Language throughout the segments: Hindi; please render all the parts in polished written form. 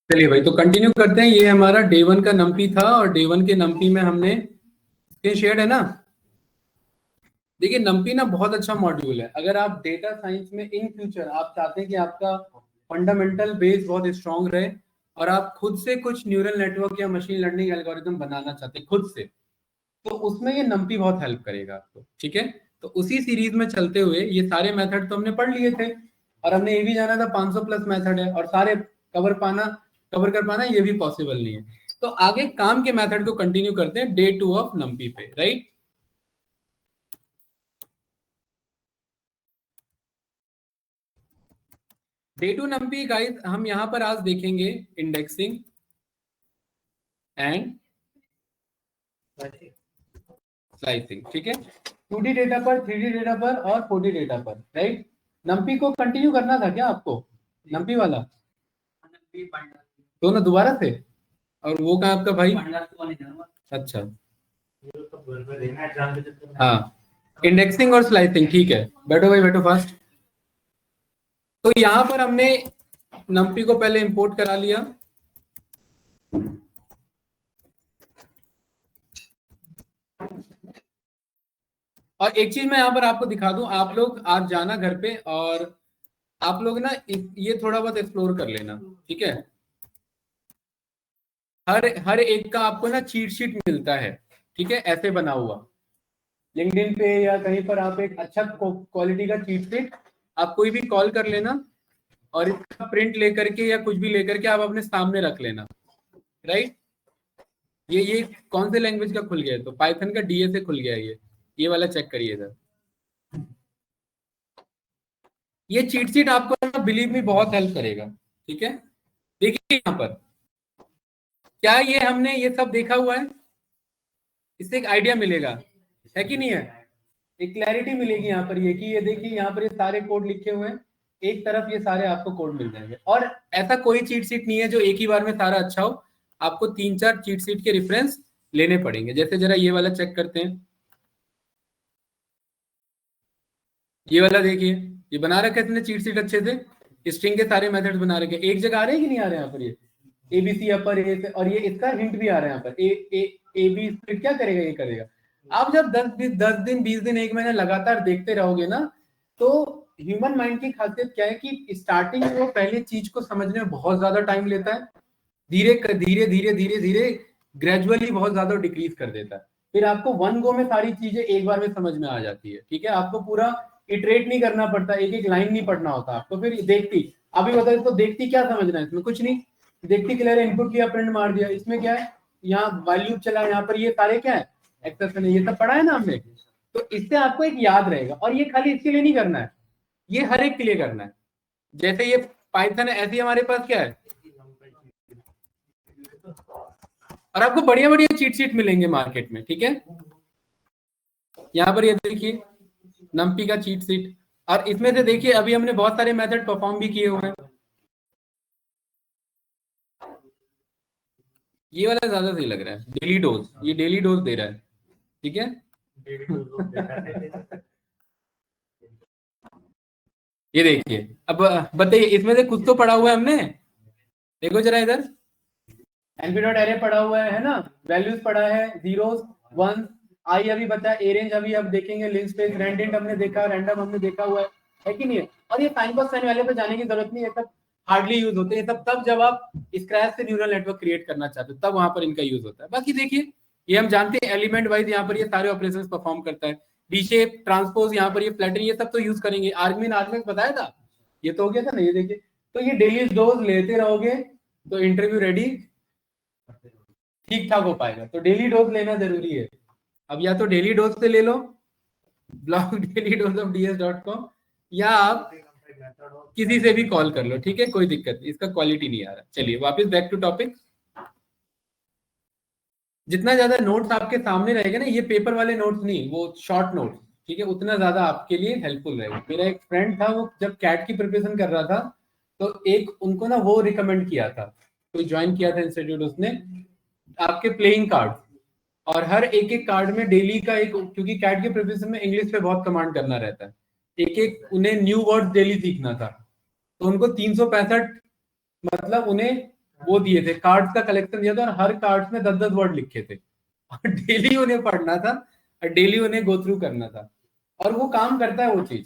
चलिए भाई, तो कंटिन्यू करते हैं। ये हमारा डे वन का नंपी था और डे वन के नंपी में हमने स्क्रीन शेयर है ना। देखिए, नंपी ना बहुत अच्छा मॉड्यूल है। अगर आप डेटा साइंस में इन फ्यूचर आप चाहते हैं कि आपका फंडामेंटल बेस बहुत स्ट्रांग रहे और आप खुद से कुछ न्यूरल नेटवर्क या मशीन लर्निंग एल्गोरिथम बनाना चाहते हैं खुद से, तो उसमें ये नंपी बहुत हेल्प करेगा आपको। ठीक है, तो उसी सीरीज में चलते हुए ये सारे मेथड तो हमने पढ़ लिए थे और हमने ये भी जाना था 500 प्लस मेथड है और सारे कवर कर पाना ये भी पॉसिबल नहीं है। तो आगे काम के मेथड को कंटिन्यू करते हैं डे टू ऑफ नंपी पे, right. Day to numpy guys, हम यहां पर आज देखेंगे इंडेक्सिंग एंड स्लाइसिंग। ठीक है, 2D डेटा पर, 3D डेटा पर और 4D डेटा पर, राइट। नंपी को कंटिन्यू करना था क्या आपको, नंपी वाला दोनों दोबारा से? और वो कहाँ आपका भाई? अच्छा, हाँ, इंडेक्सिंग और स्लाइसिंग। ठीक है, बैठो भाई बैठो फास्ट। तो यहां पर हमने नंपी को पहले इंपोर्ट करा लिया। और एक चीज मैं यहाँ पर आपको दिखा दूं, आप लोग आज जाना घर पे और आप लोग ना ये थोड़ा बहुत एक्सप्लोर कर लेना। ठीक है, हर हर एक का आपको ना चीट शीट मिलता है। ठीक है, ऐसे बना हुआ लिंक्डइन पे या कहीं पर आप एक अच्छा क्वालिटी का चीट शीट आप कोई भी कॉल कर लेना और इसका प्रिंट लेकर के या कुछ भी लेकर के आप अपने सामने रख लेना, राइट। ये कौन से लैंग्वेज का खुल गया है? तो पाइथन का डीए से खुल गया है ये वाला चेक करिए सर। ये चीट शीट आपको ना बिलीव में बहुत हेल्प करेगा। ठीक है, देखिए यहाँ पर क्या ये हमने ये सब देखा हुआ है, इससे एक आइडिया मिलेगा, है कि नहीं है? एक क्लैरिटी मिलेगी यहाँ पर, ये कि ये देखिए यहाँ पर ये सारे कोड लिखे हुए हैं, एक तरफ ये सारे आपको कोड मिल जाएंगे। और ऐसा कोई चीट शीट नहीं है जो एक ही बार में सारा अच्छा हो, आपको 3-4 चीट शीट के रेफरेंस लेने पड़ेंगे। जैसे जरा ये वाला चेक करते हैं, ये वाला देखिए, ये बना रखा है इसने चीट शीट अच्छे से, स्ट्रिंग के सारे मेथड्स बना रखे हैं। एक जगह आ रहे हैं कि नहीं आ रहे हैं यहाँ पर? ये एबीसी अपर ए से, और ये इसका हिंट भी आ रहा है यहाँ पर ए बी स्प्लिट क्या करेगा, ये करेगा। आप जब 10 दिन 20 दिन 1 महीना लगातार देखते रहोगे ना, तो ह्यूमन माइंड की खासियत क्या है कि स्टार्टिंग में वो पहले चीज को समझने में बहुत ज्यादा टाइम लेता है, धीरे धीरे धीरे धीरे धीरे ग्रेजुअली बहुत ज्यादा डिक्रीज कर देता है, फिर आपको वन गो में सारी चीजें एक बार में समझ में आ जाती है। ठीक है, आपको पूरा इटरेट नहीं करना पड़ता, एक एक लाइन नहीं पढ़ना होता आपको। फिर देखती, अभी बताओ इसको देखती क्या समझना है, इसमें कुछ नहीं। देखती क्लियर इनपुट किया, प्रिंट मार दिया, इसमें क्या है, यहाँ वैल्यू चला, यहाँ पर ये सारे क्या है एक्सेप्शन है, ये सब पढ़ा है ना हमने। तो इससे आपको एक याद रहेगा, और ये खाली इसके लिए नहीं करना है, ये हर एक के लिए करना है। जैसे ये पाइथन है, ऐसे ही हमारे पास क्या है, और आपको बढ़िया बढ़िया चीट शीट मिलेंगे मार्केट में। ठीक है, यहाँ पर ये देखिए नंपी का चीट शीट, और इसमें से देखिए अभी हमने बहुत सारे मेथड परफॉर्म भी किए हुए हैं। ये वाला ज्यादा सही लग रहा है, डेली डोज, ये डेली डोज दे रहा है। ठीक है ये देखिए, अब बताइए इसमें से कुछ तो पढ़ा हुआ है हमने, देखो जरा इधर, एनपी डॉट एरे पढ़ा हुआ है ना, वैल्यूज पढ़ा है, जीरोस वन, आई अभी बता, ए रेंज अभी अब देखेंगे, लिनस्पेस रैंडेंट हमने देखा, रैंडम हमने देखा हुआ है कि नहीं है? और ये साइन बस साइन वाले पे जाने की जरूरत नहीं है, सब हार्डली यूज होते हैं सब तब जब आप स्क्रैच से न्यूरल नेटवर्क क्रिएट करना चाहते हो, तब वहां पर इनका यूज होता है। बाकी देखिए ये हम जानते हैं एलिमेंट वाइज यहाँ पर ये सारे ऑपरेशंस परफॉर्म करता है, डी शेप ट्रांसपोज, यहाँ पर ये फ्लैटन, ये सब तो यूज करेंगे। आर्गमिन आर्गमिन बताया था, ये तो हो गया था ना, ये देखिए। तो ये डेली डोज लेते रहोगे तो इंटरव्यू रेडी ठीक ठाक हो पाएगा। तो डेली डोज लेना जरूरी है। अब या तो डेली डोज से ले लो, blog daily dose of ds.com, या आप किसी से भी कॉल कर लो। ठीक है, कोई दिक्कत नहीं, इसका क्वालिटी नहीं आ रहा। चलिए वापस बैक टू टॉपिक। जितना ज्यादा नोट्स आपके सामने रहेगा ना, ये पेपर वाले नोट्स नहीं, वो शॉर्ट नोट्स, ठीक है, उतना ज्यादा आपके लिए हेल्पफुल रहेगा। मेरा एक फ्रेंड था, वो जब कैट की प्रिपरेशन कर रहा था, तो एक उनको ना वो रिकमेंड किया था, कोई ज्वाइन किया था इंस्टीट्यूट, उसने आपके प्लेइंग कार्ड, और हर एक एक कार्ड में डेली का एक, क्योंकि कैट के प्रिपरेशन में इंग्लिश पे बहुत कमांड करना रहता है, एक एक उन्हें न्यू वर्ड डेली सीखना था। तो उनको 365, मतलब उन्हें वो दिए थे, कार्ड्स का कलेक्शन दिया था और हर कार्ड्स में 10-10 वर्ड लिखे थे और डेली उन्हें पढ़ना था और डेली उन्हें गो थ्रू करना था। और वो काम करता है वो चीज,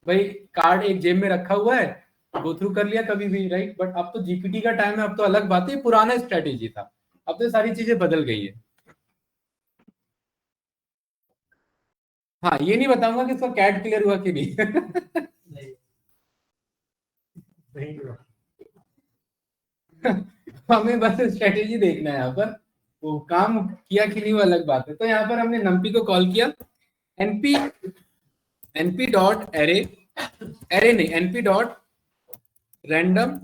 भाई कार्ड एक जेब में रखा हुआ है, गो थ्रू कर लिया कभी भी, राइट। बट अब तो जीपीटी का टाइम है, अब तो अलग बात है, पुराना स्ट्रेटेजी था, अब तो सारी चीजें बदल गई है। हाँ, ये नहीं बताऊंगा कि इसका कैट क्लियर हुआ कि नहीं। हमें बस स्ट्रेटेजी देखना है यहाँ पर, वो काम किया कि नहीं वो अलग बात है। तो यहाँ पर हमने नमपी को कॉल किया, NP NP dot array, array नहीं, एनपी डॉट रैंडम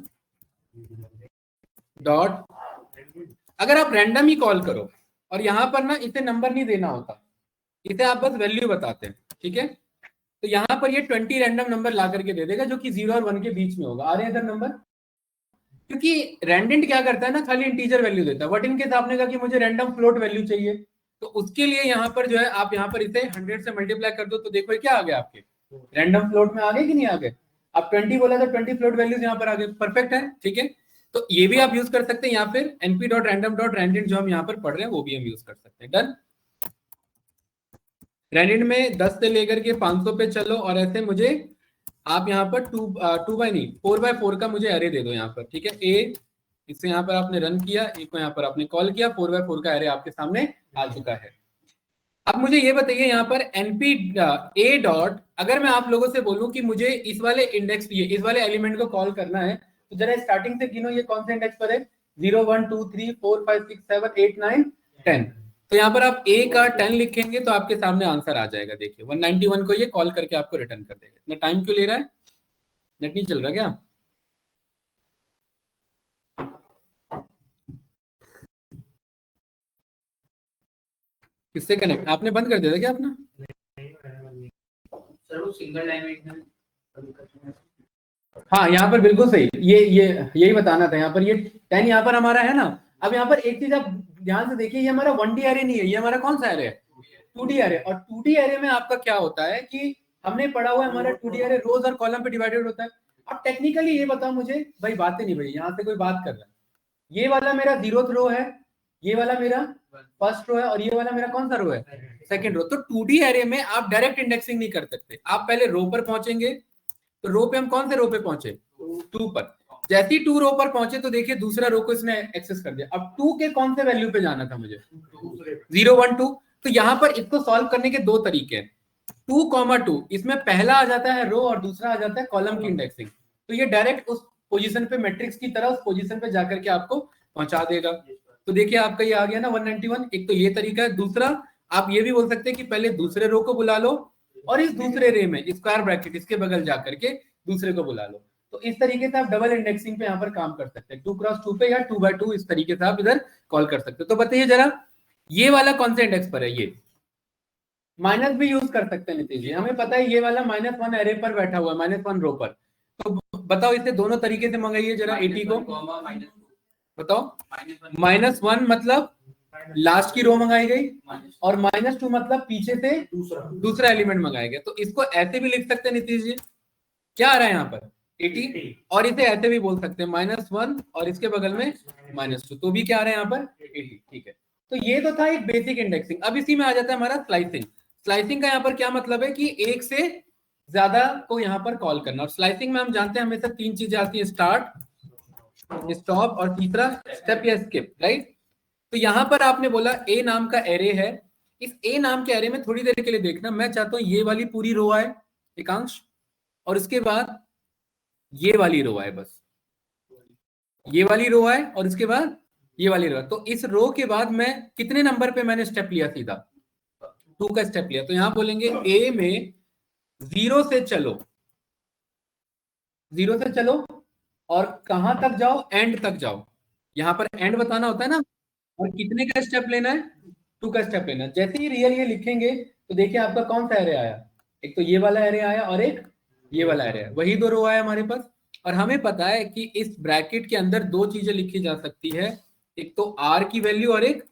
डॉट, अगर आप रैंडम ही कॉल करो और यहाँ पर ना इसे नंबर नहीं देना होता, इसे आप बस वैल्यू बताते हैं, ठीक है। तो यहाँ पर ये 20 रैंडम नंबर ला करके दे देगा जो कि 0 और 1 के बीच में होगा। आ रहे हैं इधर नंबर, क्योंकि रैंडेंट क्या करता है ना, खाली इंटीजर वैल्यू देता है। बट इन केस आपने कहा कि मुझे रैंडम फ्लोट वैल्यू चाहिए, तो उसके लिए यहाँ पर जो है आप यहाँ पर इसे 100 से मल्टीप्लाई कर दो, तो देखो क्या आ गया आपके रैंडम फ्लोट में, आ गए कि नहीं आ गए। अब 20 बोला तो 20 फ्लोट वैल्यूज यहाँ पर आ गए, परफेक्ट है, ठीक है। तो ये भी आप यूज कर सकते हैं, या फिर np dot random dot randint जो हम यहाँ पर पढ़ रहे हैं वो भी हम यूज कर सकते हैं। डन। रैंडेंट में 10 से लेकर के 500 पे चलो, और ऐसे मुझे आप यहाँ पर 2 बाय नहीं 4x4 का मुझे एरे दे दो यहाँ पर, ठीक है। ए, इससे यहाँ पर आपने रन किया, एक को यहाँ पर आपने कॉल किया, 4x4 का एरे आपके सामने आ चुका है। अब मुझे ये बताइए यहाँ पर np a डॉट, अगर मैं आप लोगों से बोलूं कि मुझे इस वाले इंडेक्स, ये इस वाले एलिमेंट को कॉल करना है, तो जरा स्टार्टिंग से गिनो ये कौन से इंडेक्स पर है, 0 1 2 3 4 5 6 7 8 9 10। तो यहाँ पर आप a का 10 लिखेंगे तो आपके सामने आंसर आ जाएगा। देखिए 191 को ये कॉल करके आपको रिटर्न कर देगा। इतना टाइम क्यों ले रहा है, नेट नहीं चल रहा क्या? किससे कनेक्ट, आपने बंद कर दिया था क्या अपना? सर वो सिंगल डायमेंशनल, हाँ यहाँ पर बिल्कुल सही, ये यही बताना था। यहाँ पर ये 10 यहाँ पर हमारा है ना। अब यहाँ पर एक चीज आप ध्यान से देखिए, ये हमारा 1D एरे नहीं है, ये हमारा कौन सा एरे है, 2D एरे। और 2D एरे में आपका क्या होता है कि हमने पढ़ा हुआ है, हमारा 2D एरे रोज और कॉलम पे डिवाइडेड होता है। अब टेक्निकली ये बताओ मुझे, भाई बातें नहीं, भाई यहाँ से कोई बात कर रहा है, ये वाला मेरा 0th रो है, ये वाला मेरा फर्स्ट रो है, और ये वाला मेरा कौन सा रो है, सेकंड रो। तो 2D एरे में आप डायरेक्ट इंडेक्सिंग नहीं कर सकते, आप पहले रो पर पहुंचेंगे। तो रो पे हम कौन से रो पे पहुंचे, 2 पर। जैसे ही 2 रो पर पहुंचे तो देखिए दूसरा रो को इसने एक्सेस कर दिया। अब 2 के कौन से वैल्यू पे जाना था मुझे, 0 1 2। तो यहाँ पर इसको सॉल्व करने के दो तरीके हैं, 2, 2, इसमें पहला आ जाता है रो और दूसरा आ जाता है कॉलम की इंडेक्सिंग। तो ये डायरेक्ट उस पोजीशन पे मैट्रिक्स की तरह उस पोजीशन पे जाकर के आपको पहुंचा देगा। तो देखिए आपका ये आ गया ना 191। एक तो ये तरीका है। दूसरा आप ये भी बोल सकते हैं कि पहले दूसरे रो को बुला लो और इस दूसरे रे में स्क्वायर ब्रैकेट इसके बगल जाकर के दूसरे को बुला लो। तो इस तरीके से आप डबल इंडेक्सिंग पे यहाँ पर काम कर सकते हैं, 2x2 पे या 2x2, इस तरीके से आप इधर कॉल कर सकते हैं। तो बताइए जरा ये वाला कौन से इंडेक्स पर है, ये माइनस भी यूज कर सकते हैं नीतीश जी, हमें पता है ये वाला -1 एरे पर बैठा हुआ है, -1 रो पर। तो बताओ इसे दोनों तरीके से मंगाइए जरा 80 को, बताओ। -1 मतलब लास्ट की रो मंगाई गई, और -2 मतलब पीछे से दूसरा एलिमेंट मंगाया गया। तो इसको ऐसे भी लिख सकते हैं नीतीश जी, क्या आ रहा है यहाँ पर 80, और इसे ऐसे भी बोल सकते हैं -1 और इसके बगल में -2, तो भी क्या आ रहा है यहाँ पर 80, ठीक है। तो ये तो था एक बेसिक इंडेक्सिंग। अब इसी में आ जाता है हमारा स्लाइसिंग। स्लाइसिंग का यहाँ पर क्या मतलब है कि एक से ज्यादा को यहाँ पर कॉल करना। और स्लाइसिंग में हम जानते हैं हमेशा 3 चीजें आती है, स्टार्ट, स्टॉप और तीसरा स्टेप या स्किप, राइट। तो यहाँ पर आपने बोला ए नाम का एरे है, इस ए नाम के एरे में थोड़ी देर के लिए देखना, मैं चाहता हूं ये वाली पूरी रो आए एकांश, और उसके बाद ये वाली रो आए, बस ये वाली रो आए और उसके बाद ये वाली रो। तो इस रो के बाद मैं कितने नंबर पे मैंने स्टेप लिया, सीधा 2 का स्टेप लिया। तो यहां बोलेंगे ए में 0 से चलो, 0 से चलो और कहां तक जाओ, एंड तक जाओ। यहां पर एंड बताना होता है ना, और कितने का स्टेप लेना है, 2 का स्टेप लेना है। जैसे ही रियल ये लिखेंगे तो देखिए आपका कौन सा एरे आया, एक तो ये वाला एरे आया और एक ये वाला एरे, वही 2 रो आया हमारे पास। और हमें पता है कि इस ब्रैकेट के अंदर 2 चीजें लिखी जा सकती है, एक तो आर की वैल्यू और एक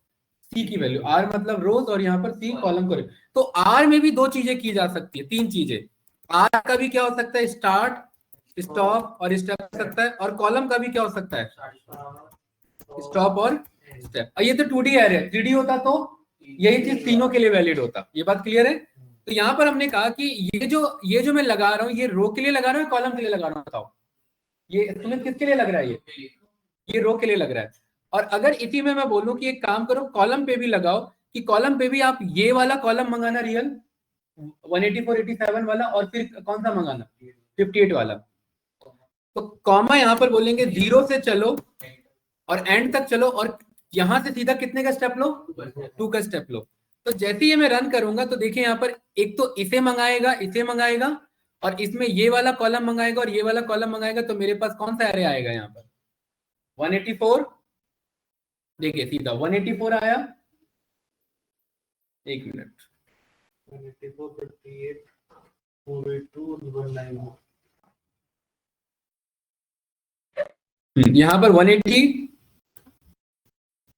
सी की वैल्यू। आर मतलब रोज और यहाँ पर सी कॉलम को। तो आर में भी 2 चीजें की जा सकती है, 3 चीजें। आर का भी क्या हो सकता है, स्टार्ट, स्टॉप और स्टेप हो सकता है, और कॉलम का भी क्या हो सकता है, स्टॉप और स्टेप। ये तो 2D एरे है, 3D होता तो यही चीज तीनों के लिए वैलिड होता। ये बात क्लियर है? तो यहाँ पर हमने कहा कि ये जो मैं लगा रहा हूँ, ये रो के लिए लगा रहा हूँ, कॉलम के लिए लगा रहा हूँ? बताओ, ये तुम्हें किसके लिए लग रहा है? ये रो के लिए लग रहा है। और अगर इसी में मैं बोलूं कि एक काम करो, कॉलम पे भी लगाओ, कि कॉलम पे भी आप ये वाला कॉलम मंगाना रियल 184 87 वाला, और फिर कौन सा मंगाना 58 वाला। तो कॉमा यहाँ पर बोलेंगे 0 से चलो और एंड तक चलो, और यहां से सीधा कितने का स्टेप लो? 2 का स्टेप लो। तो जैसे ही मैं रन करूंगा तो देखिए यहाँ पर एक तो इसे मंगाएगा और इसमें ये वाला कॉलम मंगाएगा और ये वाला कॉलम मंगाएगा। तो मेरे पास कौन सा एरे आएगा यहाँ पर? 184। देखिए सीधा 184 आया। एक मिनट, 184, 58, 482, 191। यहाँ पर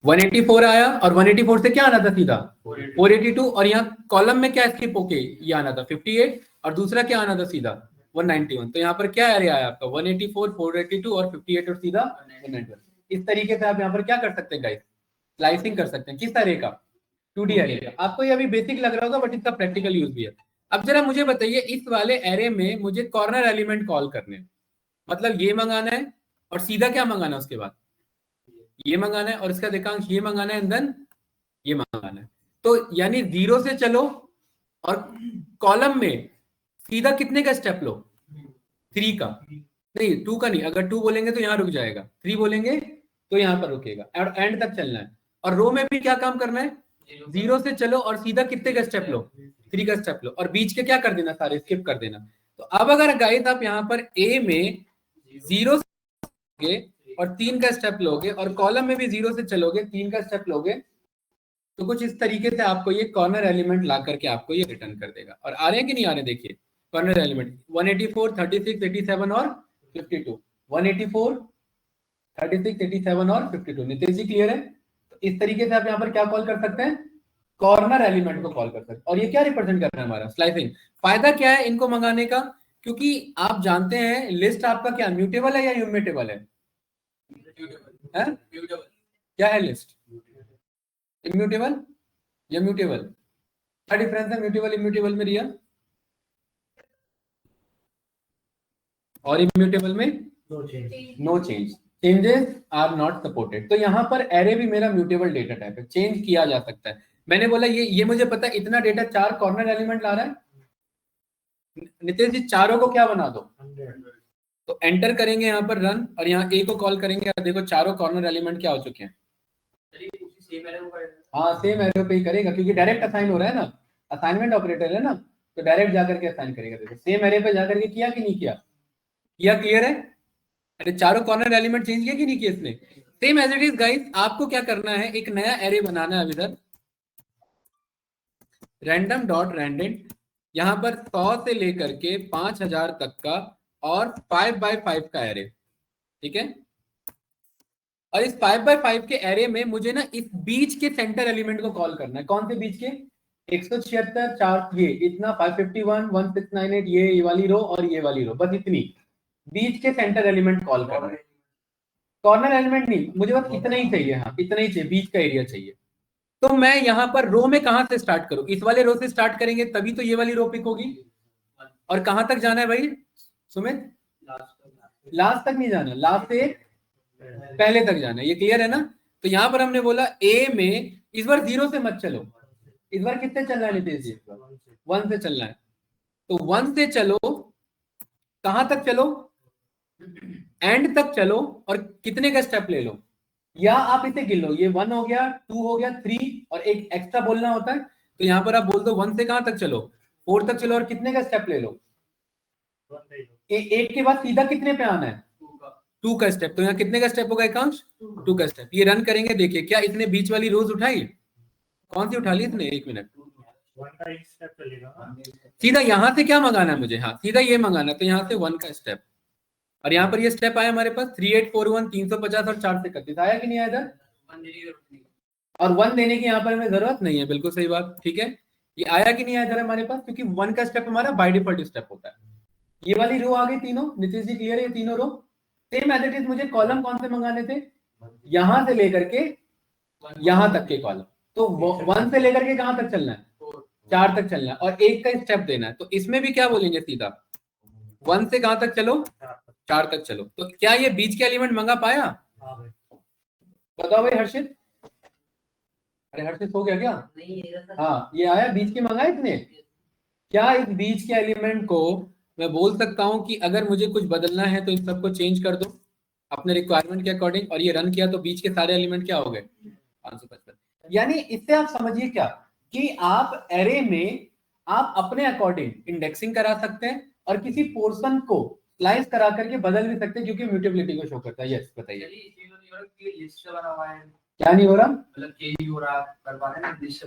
184 आया और 184 से क्या आना था? सीधा 482। और यहाँ कॉलम में क्या स्किप होके ये आना था 58, और दूसरा क्या आना था? सीधा 191। तो यहाँ पर क्या एरिया आया आपका? 184, 482 और 58 और सीधा 191। इस तरीके से आप यहाँ पर क्या कर सकते हैं गाइस? स्लाइसिंग कर सकते हैं। किस तरह का? 2D एरे का। आपको ये अभी बेसिक लग रहा होगा, बट इसका प्रैक्टिकल यूज भी है। अब जरा मुझे बताइए, इस वाले एरे में मुझे कॉर्नर एलिमेंट कॉल करने, मतलब ये मंगाना है और सीधा क्या मंगाना है उसके बाद? ये मंगाना है, और इसका देखांश ये मंगाना है, एंड देन ये मंगाना है। तो यानी 0 से चलो और कॉलम में सीधा कितने का स्टेप लो? 3 का। नहीं, 2 का नहीं। अगर 2 बोलेंगे तो यहाँ रुक जाएगा, 3 बोलेंगे तो यहाँ पर रुकेगा, और एंड तक चलना है। और रो में भी क्या काम करना है? 0 से चलो और सीधा कितने का स्टेप लो? 3 का स्टेप लो, और बीच के क्या कर देना? सारे स्किप कर देना। तो अब अगर गाइस आप यहाँ पर ए में 0 से और 3 का स्टेप लोगे, और कॉलम में भी 0 से चलोगे, 3 का स्टेप लोगे, तो कुछ इस तरीके से आपको ये कॉर्नर एलिमेंट ला करके आपको ये रिटर्न कर देगा। और आ रहे हैं कि नहीं आ रहे? देखिए कॉर्नर एलिमेंट 184, 36, 87 और 52। 184, 36, 87 और 52। नितेश जी क्लियर है? तो इस तरीके से आप यहाँ पर क्या कॉल कर सकते हैं? कॉर्नर एलिमेंट को कॉल कर सकते हैं। और ये क्या रिप्रेजेंट कर रहा है हमारा? स्लाइसिंग। फायदा क्या है इनको मंगाने का? क्योंकि आप जानते हैं लिस्ट आपका क्या म्यूटेबल है या इम्यूटेबल है? क्या है लिस्ट? इम्यूटेबल या म्यूटेबल? क्या डिफरेंस है म्यूटेबल इम्यूटेबल में रिया? और इम्यूटेबल में no change, changes are not supported. तो यहाँ पर एरे भी मेरा म्यूटेबल डेटा टाइप है, चेंज किया जा सकता है। मैंने बोला ये मुझे पता है, इतना डेटा 4 कॉर्नर एलिमेंट ला रहा है। नितेश जी चारों को क्या बना दो? तो एंटर करेंगे यहाँ पर रन, और यहाँ ए को कॉल करेंगे, और देखो चारों कॉर्नर एलिमेंट क्या हो चुके हैं। हाँ सेम एरो पे ही करेगा, क्योंकि डायरेक्ट असाइन हो रहा है ना, असाइनमेंट ऑपरेटर है ना, तो डायरेक्ट जाकर के असाइन करेगा। देखो सेम एरे पे जाकर के किया कि नहीं किया? क्लियर है? अरे चारों कॉर्नर एलिमेंट चेंज किया कि नहीं किया इसने? Same as it is guys. आपको क्या करना है? एक नया एरे बनाना है इधर, रैंडम डॉट रैंडेंट, यहाँ पर 100 से लेकर के 5000 तक का और 5 by 5 का एरे। ठीक है? और इस 5 by 5 के एरे में मुझे ना इस बीच के सेंटर एलिमेंट को कॉल करना है। कौन से बीच के? 176, 4, ये इतना 551, 1698, ये वाली रो और ये वाली रो, बस इतनी बीच के सेंटर एलिमेंट कॉल करना है। कॉर्नर एलिमेंट नहीं, मुझे बस इतना ही चाहिए। हाँ इतना ही चाहिए, बीच का एरिया चाहिए। तो मैं यहाँ पर रो में कहां से स्टार्ट करूं? इस वाले रो से स्टार्ट करेंगे तभी तो ये वाली रो पिक होगी। और कहां तक जाना है भाई सुमित? लास्ट तक नहीं जाना, लास्ट से पहले तक जाना है। ये क्लियर है ना? तो यहाँ पर हमने बोला ए में इस बार 0 से मत चलो, इस बार कितने चलना है नितेश जी? 1 से चलना है। तो 1 से चलो, कहां तक चलो? एंड तक चलो, और कितने का स्टेप ले लो? या आप इसे गिन लो, ये 1 हो गया, 2 हो गया, 3, और एक एक्स्ट्रा बोलना होता है। तो यहाँ पर आप बोल दो 1 से कहां तक चलो? 4 तक चलो, और कितने का स्टेप ले लो? 1 के बाद सीधा कितने पे आना है? 2 का स्टेप। तो यहाँ कितने का स्टेप होगा एकांश? 2 का स्टेप। ये रन करेंगे, देखिए क्या इसने बीच वाली रोज उठाई? कौन सी उठा ली इसने? एक मिनट, सीधा यहाँ से क्या मंगाना है मुझे? हाँ सीधा ये मंगाना है, तो यहाँ से 1 का स्टेप। और यहाँ पर ये स्टेप आया हमारे पास 3841, 350 और 4 से 31 आया कि नहीं आया इधर? और 1 देने की यहाँ पर हमें जरूरत नहीं है, बिल्कुल सही बात। ठीक है, ये आया कि नहीं आया इधर हमारे पास? क्योंकि 1 का स्टेप हमारा बाय डिफॉल्ट स्टेप होता है। ये वाली रो आ गई तीनों। नितीश जी क्लियर है? ये तीनों रो सेम एज इट इज। मुझे कॉलम कौन से मंगाने थे? यहां से लेकर के यहां तक के कॉलम। तो 1 से लेकर के कहां तक चलना है, 4 तक चलना है, और एक का स्टेप देना है। तो इसमें भी क्या बोलेंगे सीधा, 1 से कहां तक चलो, 4 तक चलो। तो क्या ये बीच के एलिमेंट मंगा पाया, बताओ भाई हर्षित। अरे हर्षित हो गया क्या, हाँ ये आया बीच के मंगाए इतने। क्या इस बीच के एलिमेंट को मैं बोल सकता हूं कि अगर मुझे कुछ बदलना है तो इन सबको चेंज कर दो अपने रिक्वायरमेंट के अकॉर्डिंग, और ये रन किया तो बीच के सारे एलिमेंट क्या हो गए, 555। यानी इससे आप समझिए क्या, कि आप एरे में आप अपने अकॉर्डिंग इंडेक्सिंग करा सकते हैं और किसी पोर्शन को स्लाइस करा करके बदल भी सकते हैं, क्योंकि म्यूटेबिलिटी को शो करता है। यस बताइए, क्या नहीं हो रहा,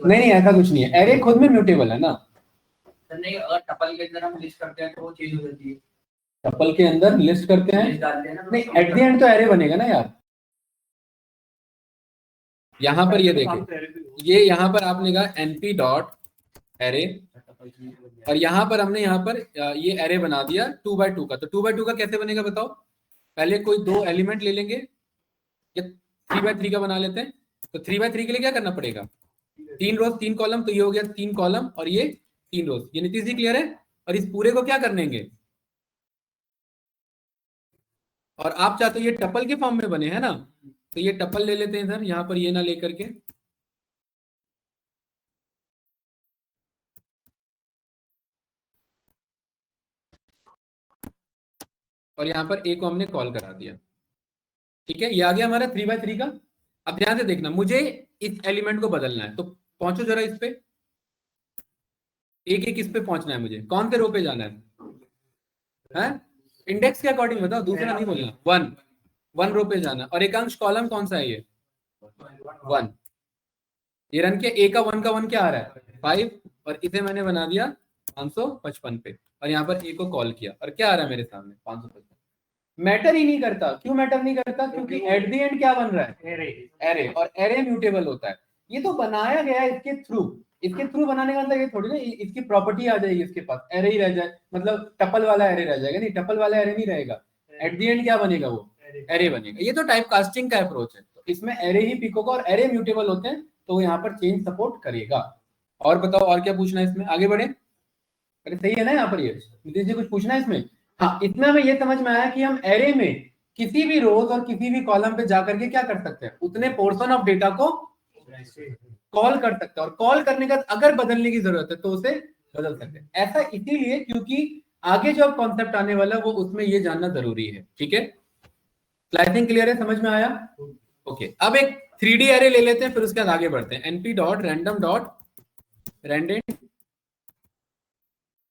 नहीं नहीं ऐसा कुछ नहीं है, एरे खुद में म्यूटेबल है ना। नहीं, अगर टपल के अंदर हम लिस्ट करते हैं तो वो चेंज हो जाती है। टपल के अंदर लिस्ट करते हैं, नहीं एट द एंड तो एरे बनेगा ना यार। यहाँ पर ये देखिए, ये यहाँ पर आपने कहा np डॉट एरे, और यहाँ पर हमने यहाँ पर ये एरे बना दिया 2 by 2 का। तो 2 by 2 का कैसे बनेगा बताओ, पहले कोई 2 एलिमेंट ले लेंगे या 3 by 3 का बना लेते हैं। तो 3 by 3 के लिए क्या करना पड़ेगा, 3 रोज 3 कॉलम, तो ये हो गया 3 कॉलम और ये 3 रोज। ये नीतीश जी क्लियर है। और इस पूरे को क्या करेंगे, और आप चाहते हो ये टपल के फॉर्म में बने हैं ना, तो ये टपल ले लेते हैं इधर, यहाँ पर ये ना लेकर के, और यहाँ पर ए को हमने कॉल करा दिया। ठीक है, ये आ गया हमारा 3 by 3 का। अब ध्यान से देखना, मुझे इस एलिमेंट को बदलना है, तो पहुंचो जरा इस पे, एक एक इस पे पहुंचना है मुझे। कौन से रो पे जाना है, इंडेक्स के अकॉर्डिंग बताओ, दूसरा नहीं बोलना। 1 रो पे जाना, और एकांश कॉलम कौन सा है, ये 1। ये रन के ए का 1 का 1 क्या आ रहा है 5, और इसे मैंने बना दिया 555 पे, और यहाँ पर ए को कॉल किया, और क्या आ रहा है मेरे सामने 555। मैटर ही नहीं करता, क्यों मैटर नहीं करता, क्योंकि एट द एंड क्या बन रहा है, एरे, और एरे म्यूटेबल होता है। ये तो बनाया गया है इसके थ्रू बनाने का मतलब ये थोड़ी ना इसकी प्रॉपर्टी आ जाएगी इसके पास, एरे ही रह जाए, मतलब टपल वाला एरे रह जाएगा, नहीं टपल वाला एरे नहीं रहेगा, एट द एंड क्या बनेगा, वो एरे बनेगा। ये तो टाइप कास्टिंग का अप्रोच है, तो इसमें एरे ही पिकोगा, और एरे म्यूटेबल होते हैं, तो यहाँ पर चेंज सपोर्ट करेगा। और बताओ और क्या पूछना है इसमें, आगे बढ़े। अरे सही है ना यहाँ पर, ये नीतीश जी कुछ पूछना है इसमें। हाँ, इतना में ये समझ में आया कि हम एरे में किसी भी रोज और किसी भी कॉलम पे जाकर के क्या कर सकते हैं, उतने पोर्शन ऑफ डेटा को कॉल कर सकते हैं, और कॉल करने का अगर बदलने की जरूरत है तो उसे बदल सकते हैं। ऐसा इसीलिए क्योंकि आगे जो कॉन्सेप्ट आने वाला वो उसमें ये जानना जरूरी है। ठीक है, स्लाइसिंग क्लियर है, समझ में आया। ओके, अब एक 3D एरे ले लेते हैं, फिर उसके बाद आगे बढ़ते हैं। np dot random dot random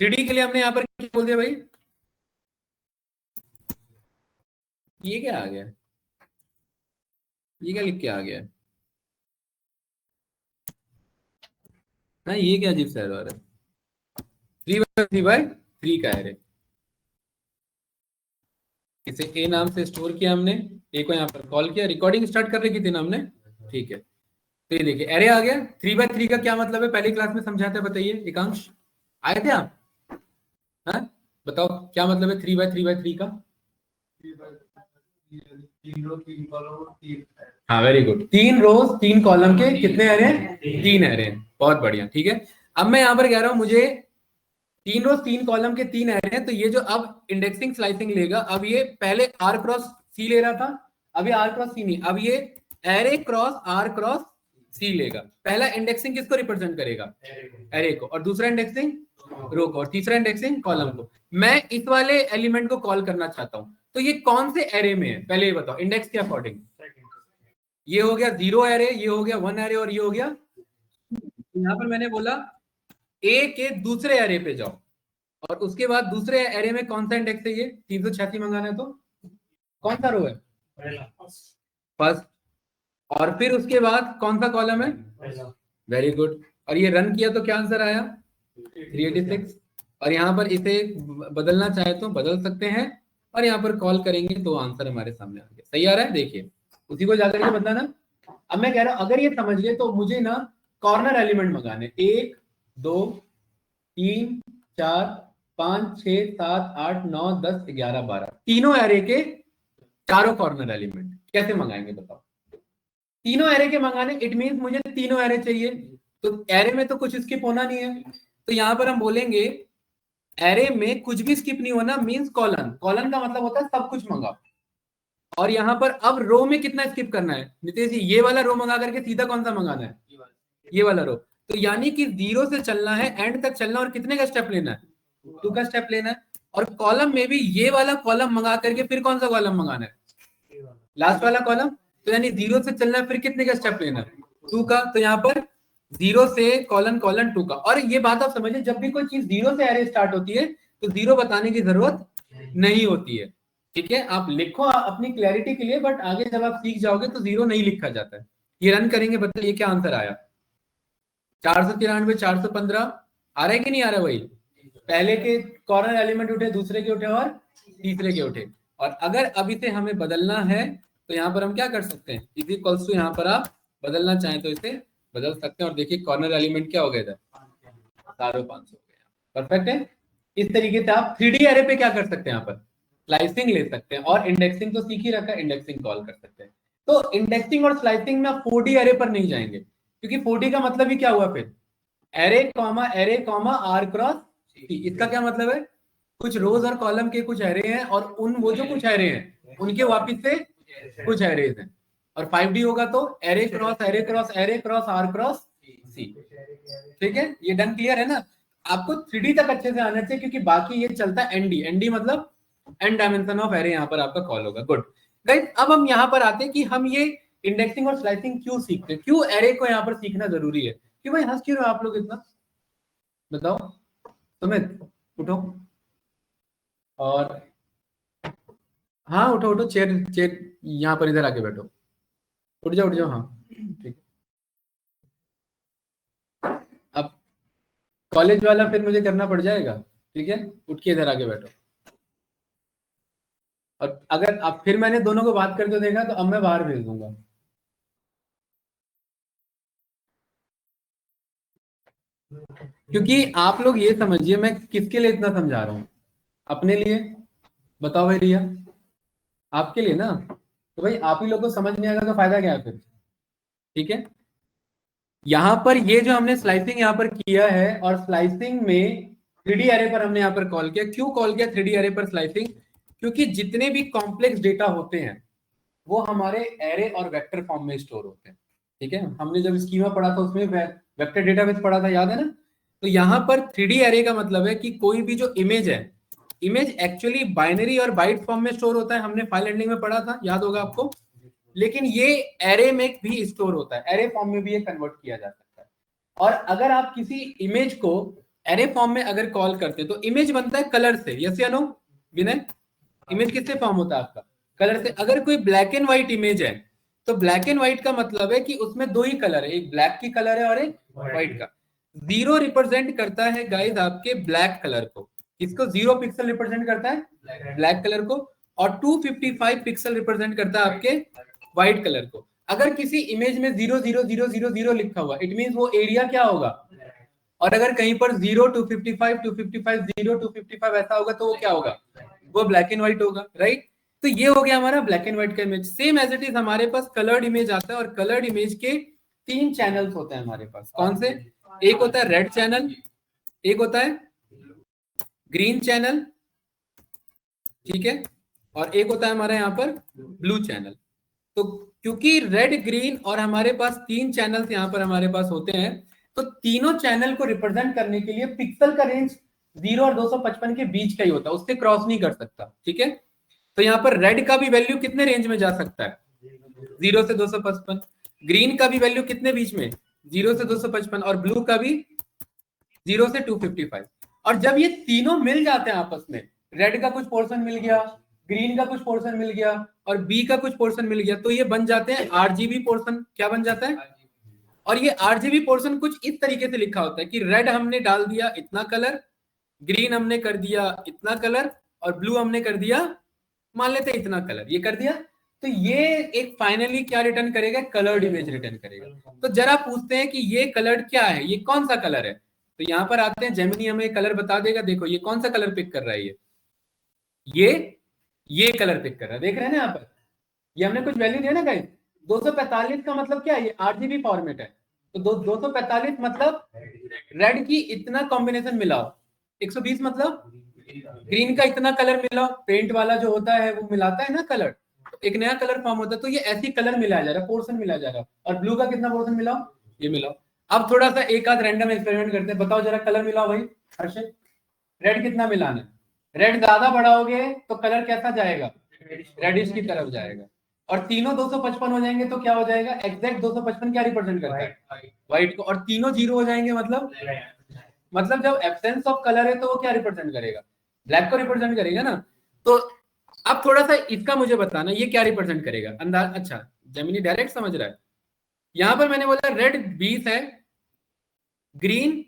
3D के लिए हमने यहाँ पर क्या बोल दिया भाई, ये क्या आ गया, ये क्या लिख के आ गया है ना, ये क्या अजीब सा एरर है, 3 by 3 का एरे। इसे ए नाम से स्टोर किया हमने, ए को यहाँ पर कॉल किया, रिकॉर्डिंग स्टार्ट कर रखी थी ना हमने। ठीक है, तो ये देखिए एरे आ गया। 3 by 3 का क्या मतलब है, पहली क्लास में समझाते हैं, बताइए एकांश, आए थे आप, हाँ बताओ क्या मतलब है 3 by 3 का। हाँ वेरी गुड, 3 रोज 3 कॉलम के कितने एरे, 3 एरे, बहुत बढ़िया। ठीक है, अब मैं यहाँ पर कह रहा हूँ मुझे 3 रोज 3 कॉलम के 3 एरे हैं, तो ये जो अब इंडेक्सिंग स्लाइसिंग लेगा, अब ये पहले आर क्रॉस सी ले रहा था, अब ये आर क्रॉस सी नहीं, अब ये एरे क्रॉस आर क्रॉस सी लेगा। पहला इंडेक्सिंग किसको रिप्रेजेंट करेगा, एरे को, और दूसरा इंडेक्सिंग रो को, और तीसरा इंडेक्सिंग कॉलम को। मैं इस वाले एलिमेंट को कॉल करना चाहता हूं, तो ये कौन से एरे में है पहले ये बताओ, इंडेक्स के अकॉर्डिंग। ये हो गया 0 एरे, ये हो गया 1 एरे, और ये हो गया, यहाँ पर मैंने बोला ए के दूसरे एरे पे जाओ, और उसके बाद दूसरे एरे में कौन सा इंडेक्स है, ये 386 मंगाना है, तो कौन सा रो है, फर्स्ट, और फिर उसके बाद कौन सा कॉलम है, वेरी गुड, और ये रन किया तो क्या आंसर आया 386, और यहाँ पर इसे बदलना चाहे तो बदल सकते हैं, और यहाँ पर कॉल करेंगे तो आंसर हमारे सामने आ गया। सही आ रहा है, देखिए उसी को जाकर के बदलाना। अब मैं कह रहा हूं अगर ये समझ गए तो मुझे ना कॉर्नर एलिमेंट मंगाने, 1 2 3 4 5 6 7 8 9 10 11 12 तीनों एरे के चारों कॉर्नर एलिमेंट कैसे मंगाएंगे बताओ। तीनों एरे के मंगाने, इट मींस मुझे तीनों एरे चाहिए, तो एरे में तो कुछ स्किप होना नहीं है, तो यहाँ पर हम बोलेंगे एरे में कुछ भी स्किप नहीं होना मींस कॉलन, कॉलन का मतलब होता है सब कुछ मंगाओ। और यहाँ पर अब रो में कितना स्किप करना है नितेश जी, ये वाला रो मंगा करके सीधा कौन सा मंगाना है, ये वाला रो। तो यानी कि 0 से चलना है, एंड तक चलना, और कितने का स्टेप लेना है, 2 का स्टेप लेना है। और कॉलम में भी ये वाला कॉलम मंगा करके फिर कौन सा कॉलम मंगाना है, लास्ट वाला कॉलम। तो यानी 0 से चलना है, फिर कितने का स्टेप लेना है, 2 का। तो यहाँ पर 0 से कॉलन कॉलन 2 का। और ये बात आप समझिए, जब भी कोई चीज 0 से एरे स्टार्ट होती है तो 0 बताने की जरूरत नहीं होती है, ठीक है। आप लिखो अपनी क्लैरिटी के लिए, बट आगे जब आप सीख जाओगे तो 0 नहीं लिखा जाता है। ये रन करेंगे, बताइए क्या आंसर आया, 493, 415 आ रहा है कि नहीं आ रहा है, वही पहले के कॉर्नर एलिमेंट उठे, दूसरे के उठे और तीसरे के उठे। और अगर अभी से हमें बदलना है तो यहाँ पर हम क्या कर सकते हैं, इज इक्वल्स टू, यहाँ पर आप बदलना चाहें तो इसे बदल सकते हैं। और देखिए कॉर्नर एलिमेंट क्या हो गया इधर, 500 हो गया, परफेक्ट है। इस तरीके से आप 3D एरे पे क्या कर सकते हैं, यहाँ पर स्लाइसिंग ले सकते हैं। और इंडेक्सिंग तो सीख ही रखा है, इंडेक्सिंग कॉल कर सकते हैं। तो इंडेक्सिंग और स्लाइसिंग में आप 4D एरे पर नहीं जाएंगे, क्योंकि 4D का मतलब ही क्या हुआ, फिर एरे कॉमा आर क्रॉस सी। इसका क्या मतलब है, कुछ रोज और कॉलम के कुछ एरे हैं, और उन वो जो कुछ एरे हैं उनके वापिस से कुछ एरेज हैं। और 5D होगा तो array cross array cross array cross R cross C, ठीक है। ये डन क्लियर है ना। आपको 3D तक अच्छे से आना चाहिए, क्योंकि बाकी ये चलता है एनडी, एनडी मतलब एन डायमेंशन ऑफ एरे, यहाँ पर आपका कॉल होगा। गुड गाइस, अब हम यहाँ पर आते हैं कि हम ये इंडेक्सिंग और स्लाइसिंग क्यों सीखते हैं, क्यों एरे को यहाँ पर सीखना जरूरी है। कि भाई हंस क्यों रहे हो आप लोग इतना, बताओ सुमित, उठो। और हाँ उठो उठो, चेयर चेयर यहाँ पर इधर आके बैठो, उठ जाओ उठ जाओ, हाँ ठीक। अब कॉलेज वाला फिर मुझे करना पड़ जाएगा, ठीक है, उठ के इधर आके बैठो। और अगर अब फिर मैंने दोनों को बात करके देखा तो अब मैं बाहर भेज दूंगा। क्योंकि आप लोग ये समझिए, मैं किसके लिए इतना समझा रहा हूँ, अपने लिए, बताओ भाई रिया, आपके लिए ना। तो भाई आप ही लोग को समझ नहीं आएगा तो फायदा क्या है फिर, ठीक है। यहाँ पर ये जो हमने स्लाइसिंग यहाँ पर किया है, और स्लाइसिंग में 3D एरे पर हमने यहाँ पर कॉल किया। क्यों कॉल किया 3D एरे पर स्लाइसिंग, क्योंकि जितने भी कॉम्प्लेक्स डेटा होते हैं वो हमारे एरे और वेक्टर फॉर्म में स्टोर होते हैं, ठीक है। हमने जब स्कीमा पढ़ा था उसमें वेक्टर डेटाबेस पढ़ा था, याद है ना। तो यहाँ पर 3D एरे का मतलब है कि कोई भी जो इमेज है, इमेज एक्चुअली बाइनरी और बाइट फॉर्म में स्टोर होता है, हमने फाइल हैंडलिंग में पढ़ा था, याद होगा आपको। लेकिन ये एरे में भी स्टोर होता है, एरे फॉर्म में भी ये कन्वर्ट किया जा सकता है। और अगर आप किसी इमेज को एरे फॉर्म में अगर कॉल करते हैं तो इमेज बनता है कलर से, यस या नो विनय, इमेज किससे फॉर्म होता है आपका, कलर से। अगर कोई ब्लैक एंड व्हाइट इमेज है तो ब्लैक एंड व्हाइट का मतलब है कि उसमें दो ही कलर है, एक ब्लैक की कलर है और एक व्हाइट का। 0 रिप्रेजेंट करता है गाइस आपके ब्लैक कलर को, किसको, 0 पिक्सल रिप्रेजेंट करता है ब्लैक कलर को, और 255 पिक्सल रिप्रेजेंट करता है आपके व्हाइट कलर को। अगर किसी इमेज में 00000 लिखा हुआ, इट मींस वो एरिया क्या होगा। और अगर कहीं पर 0 255 255 0 255 ऐसा होगा तो वो क्या होगा, वो ब्लैक एंड व्हाइट होगा, राइट। तो ये हो गया हमारा ब्लैक एंड व्हाइट का image. Same as it is हमारे पास कलर्ड इमेज आता है, और कलर्ड इमेज के 3 चैनल्स होते हैं हमारे पास। कौन से, एक होता है रेड चैनल, एक होता है ग्रीन चैनल, ठीक है, और एक होता है हमारा यहाँ पर ब्लू चैनल। तो क्योंकि रेड ग्रीन और हमारे पास 3 चैनल्स यहाँ पर हमारे पास होते हैं, तो तीनों चैनल को रिप्रेजेंट करने के लिए पिक्सल का रेंज 0 और 255 के बीच का ही होता है, उससे क्रॉस नहीं कर सकता, ठीक है। तो यहाँ पर रेड का भी वैल्यू कितने रेंज में जा सकता है, 0 से 255। ग्रीन का भी वैल्यू कितने बीच में, 0 से 255, और ब्लू का भी 0 से 255। और जब ये तीनों मिल जाते हैं आपस में, रेड का कुछ पोर्शन मिल गया, ग्रीन का कुछ पोर्शन मिल गया, और बी का कुछ पोर्शन मिल गया, तो ये बन जाते हैं आरजीबी पोर्शन। क्या बन जाता है, और ये आरजीबी पोर्शन कुछ इस तरीके से लिखा होता है कि रेड हमने डाल दिया इतना कलर, ग्रीन हमने कर दिया इतना कलर, और ब्लू हमने कर दिया मान लेते हैं इतना कलर, ये कर दिया। तो ये एक फाइनली क्या रिटर्न करेगा, कलर्ड इमेज रिटर्न करेगा। तो जरा पूछते हैं कि ये कलर्ड क्या है, ये कौन सा कलर है। तो यहाँ पर आते हैं, जेमिनी हमें कलर बता देगा। देखो ये कौन सा कलर पिक कर रहा है, ये कलर पिक कर रहा है, देख रहे हैं ना यहाँ पर, ये हमने कुछ वैल्यू दिया ना गाइस, 245 का मतलब क्या है, ये RGB फॉर्मेट है, तो 245 मतलब रेड की इतना कॉम्बिनेशन मिलाओ, 120 मतलब ग्रीन का इतना कलर मिलाओ, पेंट वाला जो होता है वो मिलाता है ना कलर, तो एक नया कलर फॉर्म होता है, तो ये ऐसी कलर मिलाया जा रहा है, पोर्शन मिलाया जा रहा है। और ब्लू का कितना पोर्शन मिलाओ, ये मिलाओ। अब थोड़ा सा एक आध रैंडम एक्सपेरिमेंट करते हैं, बताओ जरा कलर मिलाओ भाई हर्षित, रेड कितना मिलाना है, रेड ज्यादा बढ़ाओगे तो कलर कैसा जाएगा, रेडिश की तरफ जाएगा, और तीनों 255 हो जाएंगे तो क्या हो जाएगा, एग्जैक्ट 255 क्या रिप्रेजेंट करता है, व्हाइट को, और तीनों जीरो हो जाएंगे मतलब जब एब्सेंस ऑफ कलर है तो वो क्या रिप्रेजेंट करेगा, ब्लैक को रिप्रेजेंट करेगा ना। तो अब थोड़ा सा इसका मुझे बताना ये क्या रिप्रेजेंट करेगा, अंदाज, अच्छा जेमिनी डायरेक्ट समझ रहा है। यहां पर मैंने बोला रेड 20 है, ग्रीन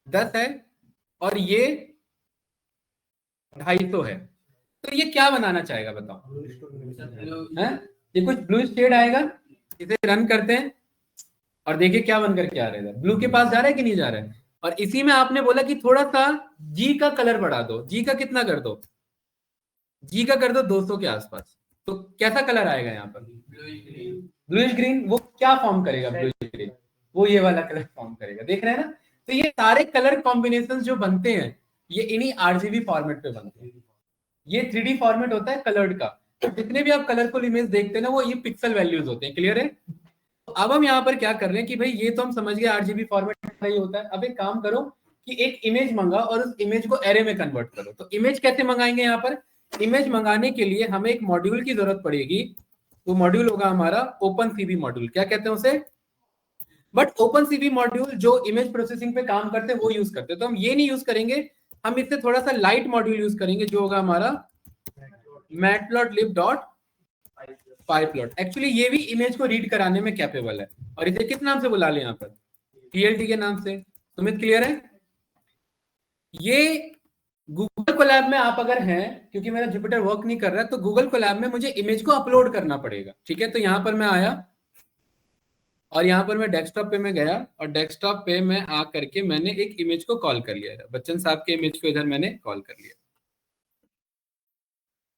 10 है, और ये 250 है, तो ये क्या बनाना चाहेगा बताओ, है? ये कुछ ब्लू शेड आएगा, इसे रन करते हैं और देखिए क्या बनकर के आ रहा है, ब्लू के पास जा रहा है कि नहीं जा रहा है। और इसी में आपने बोला कि थोड़ा सा जी का कलर बढ़ा दो, जी का कितना कर दो, जी का कर दो 200 के आसपास, तो कैसा कलर आएगा यहाँ पर, ब्लूइश ग्रीन। वो क्या फॉर्म करेगा ब्लूइश ग्रीन, वो ये वाला कलर फॉर्म करेगा, देख रहे हैं ना। तो ये सारे कलर कॉम्बिनेशन जो बनते हैं ये इन्हीं RGB फॉर्मेट पे बनते हैं, ये 3D फॉर्मेट होता है कलर्ड का। तो जितने भी आप कलरफुल इमेज देखते हैं ना वो ये पिक्सल वैल्यूज होते हैं, क्लियर है। तो अब हम यहाँ पर क्या कर रहे हैं कि भाई ये तो हम समझ गए RGB फॉर्मेट सही होता है। अब एक काम करो कि एक इमेज मंगा और उस इमेज को एरे में कन्वर्ट करो। तो इमेज कैसे मंगाएंगे, यहाँ पर इमेज मंगाने के लिए हमें एक मॉड्यूल की जरूरत पड़ेगी। वो मॉड्यूल होगा हमारा OpenCV मॉड्यूल, क्या कहते हैं उसे, बट OpenCV मॉड्यूल जो इमेज प्रोसेसिंग पे काम करते हैं वो यूज करते हैं। तो हम ये नहीं यूज करेंगे, हम इससे थोड़ा सा लाइट मॉड्यूल यूज करेंगे जो होगा हमारा matplotlib.pyplot। एक्चुअली ये भी इमेज को रीड कराने में कैपेबल है, और इसे किस नाम से बुला ले यहाँ पर, TLT के नाम से। सुमित क्लियर है। ये गूगल कोलैब में आप अगर हैं, क्योंकि मेरा जुपिटर वर्क नहीं कर रहा है, तो गूगल कोलैब में मुझे इमेज को अपलोड करना पड़ेगा, ठीक है। तो यहाँ पर मैं आया और यहाँ पर मैं डेस्कटॉप पे मैं गया, और डेस्कटॉप पे मैं आ करके मैंने एक इमेज को कॉल कर लिया, बच्चन साहब के इमेज को इधर मैंने कॉल कर लिया।